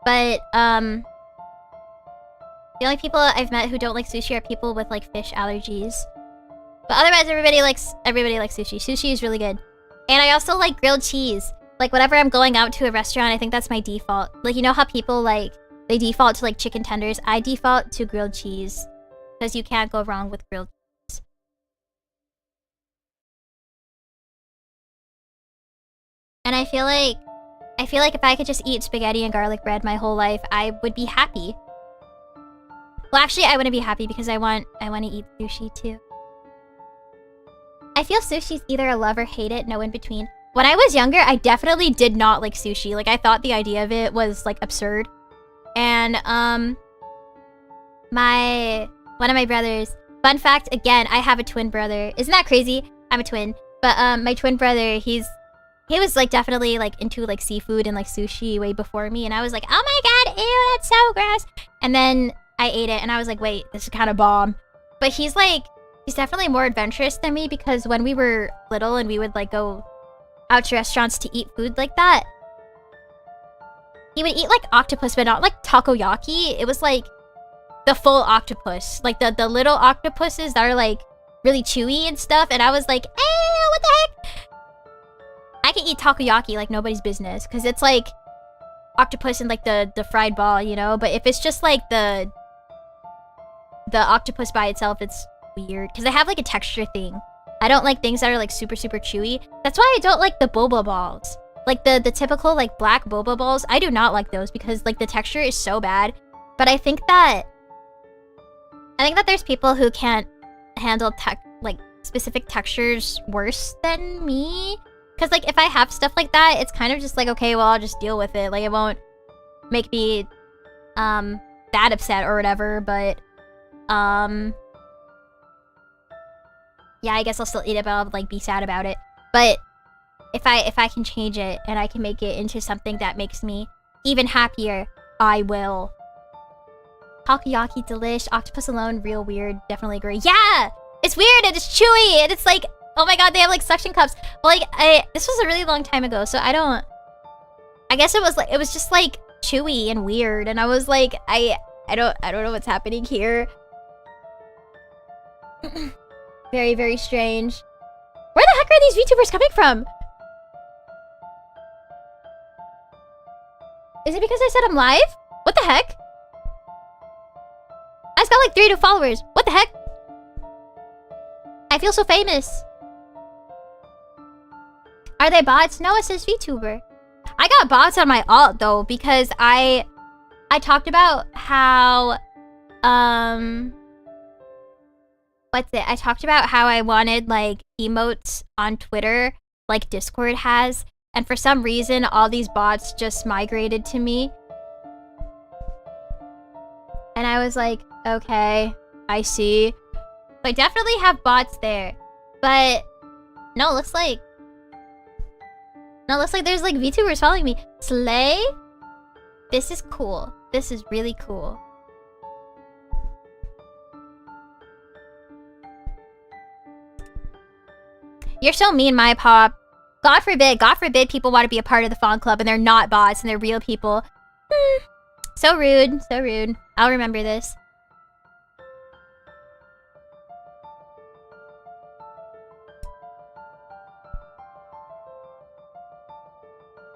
But, the only people I've met who don't like sushi are people with, like, fish allergies. But otherwise, everybody likes sushi. Sushi is really good. And I also like grilled cheese. Like, whenever I'm going out to a restaurant, I think that's my default. Like, you know how people, like, they default to, like, chicken tenders? I default to grilled cheese. Because you can't go wrong with grilled cheese. And I feel like if I could just eat spaghetti and garlic bread my whole life, I would be happy. Well, actually, I wouldn't be happy because I want to eat sushi too. I feel sushi's either a love or hate it, no in between. When I was younger, I definitely did not like sushi. Like, I thought the idea of it was, like, absurd. And, one of my brothers, fun fact, again, I have a twin brother. Isn't that crazy? I'm a twin. But, my twin brother, he was, like, definitely, like, into, like, seafood and, like, sushi way before me. And I was like, oh my god, ew, that's so gross. And then I ate it, and I was like, wait, this is kind of bomb. But he's definitely more adventurous than me, because when we were little and we would, like, go out to restaurants to eat food like that, he would eat, like, octopus, but not, like, takoyaki. It was, like, the full octopus. Like, the little octopuses that are, like, really chewy and stuff. And I was like, what the heck? I can eat takoyaki like nobody's business, because it's, like, octopus and, like, the fried ball, you know? But if it's just, like, the octopus by itself, it's weird. Because they have, like, a texture thing. I don't like things that are, like, super, super chewy. That's why I don't like the boba balls. Like, the typical, like, black boba balls. I do not like those because, like, the texture is so bad. But I think that there's people who can't handle, like, specific textures worse than me. Cause like if I have stuff like that, it's kind of just like, okay, well, I'll just deal with it. Like it won't make me that upset or whatever, but yeah, I guess I'll still eat it, but I'll like be sad about it. But if I can change it and I can make it into something that makes me even happier, I will. Takoyaki delish, octopus alone, real weird, definitely agree. Yeah! It's weird and it's chewy and it's like, oh my god, they have like suction cups. But like, this was a really long time ago, so I guess it was just like chewy and weird, and I was like, I don't know what's happening here. Very, very strange. Where the heck are these VTubers coming from? Is it because I said I'm live? What the heck? I just got like 3 new followers. What the heck? I feel so famous. Are they bots? No, it says VTuber. I got bots on my alt though because I talked about how I talked about how I wanted like emotes on Twitter like Discord has, and for some reason all these bots just migrated to me. And I was like, okay, I see. So I definitely have bots there. But no, looks like there's like VTubers following me. Slay? This is cool. This is really cool. You're so mean, my pop. God forbid people want to be a part of the Fawn Club and they're not bots and they're real people. So rude, so rude. I'll remember this.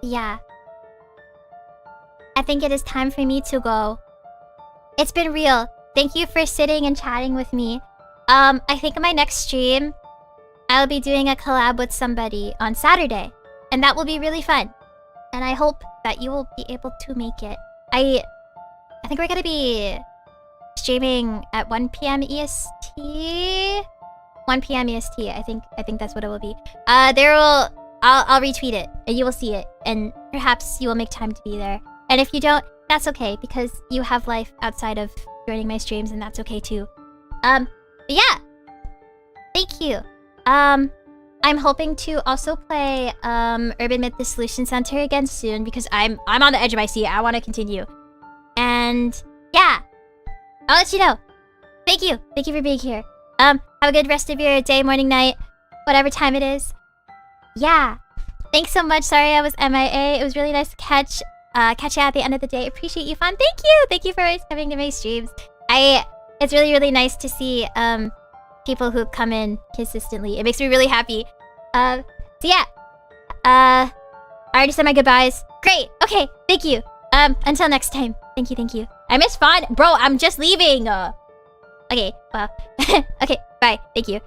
Yeah. I think it is time for me to go. It's been real. Thank you for sitting and chatting with me. I think in my next stream, I'll be doing a collab with somebody on Saturday. And that will be really fun. And I hope that you will be able to make it. I think we're gonna be streaming at 1 PM EST? 1 PM EST, I think that's what it will be. I'll retweet it and you will see it. And perhaps you will make time to be there. And if you don't, that's okay because you have life outside of joining my streams and that's okay too. But yeah. Thank you. I'm hoping to also play Urban Myth the Solution Center again soon because I'm on the edge of my seat. I want to continue. And yeah, I'll let you know. Thank you for being here. Have a good rest of your day, morning, night, whatever time it is. Yeah, thanks so much. Sorry I was MIA. It was really nice to catch you at the end of the day. Appreciate you, Fawn. Thank you for always coming to my streams. It's really nice to see people who come in consistently. It makes me really happy. So yeah, I already said my goodbyes. Great. Okay, thank you. Until next time. Thank you. I miss Fawn. Bro, I'm just leaving. Okay, well. Okay, bye. Thank you.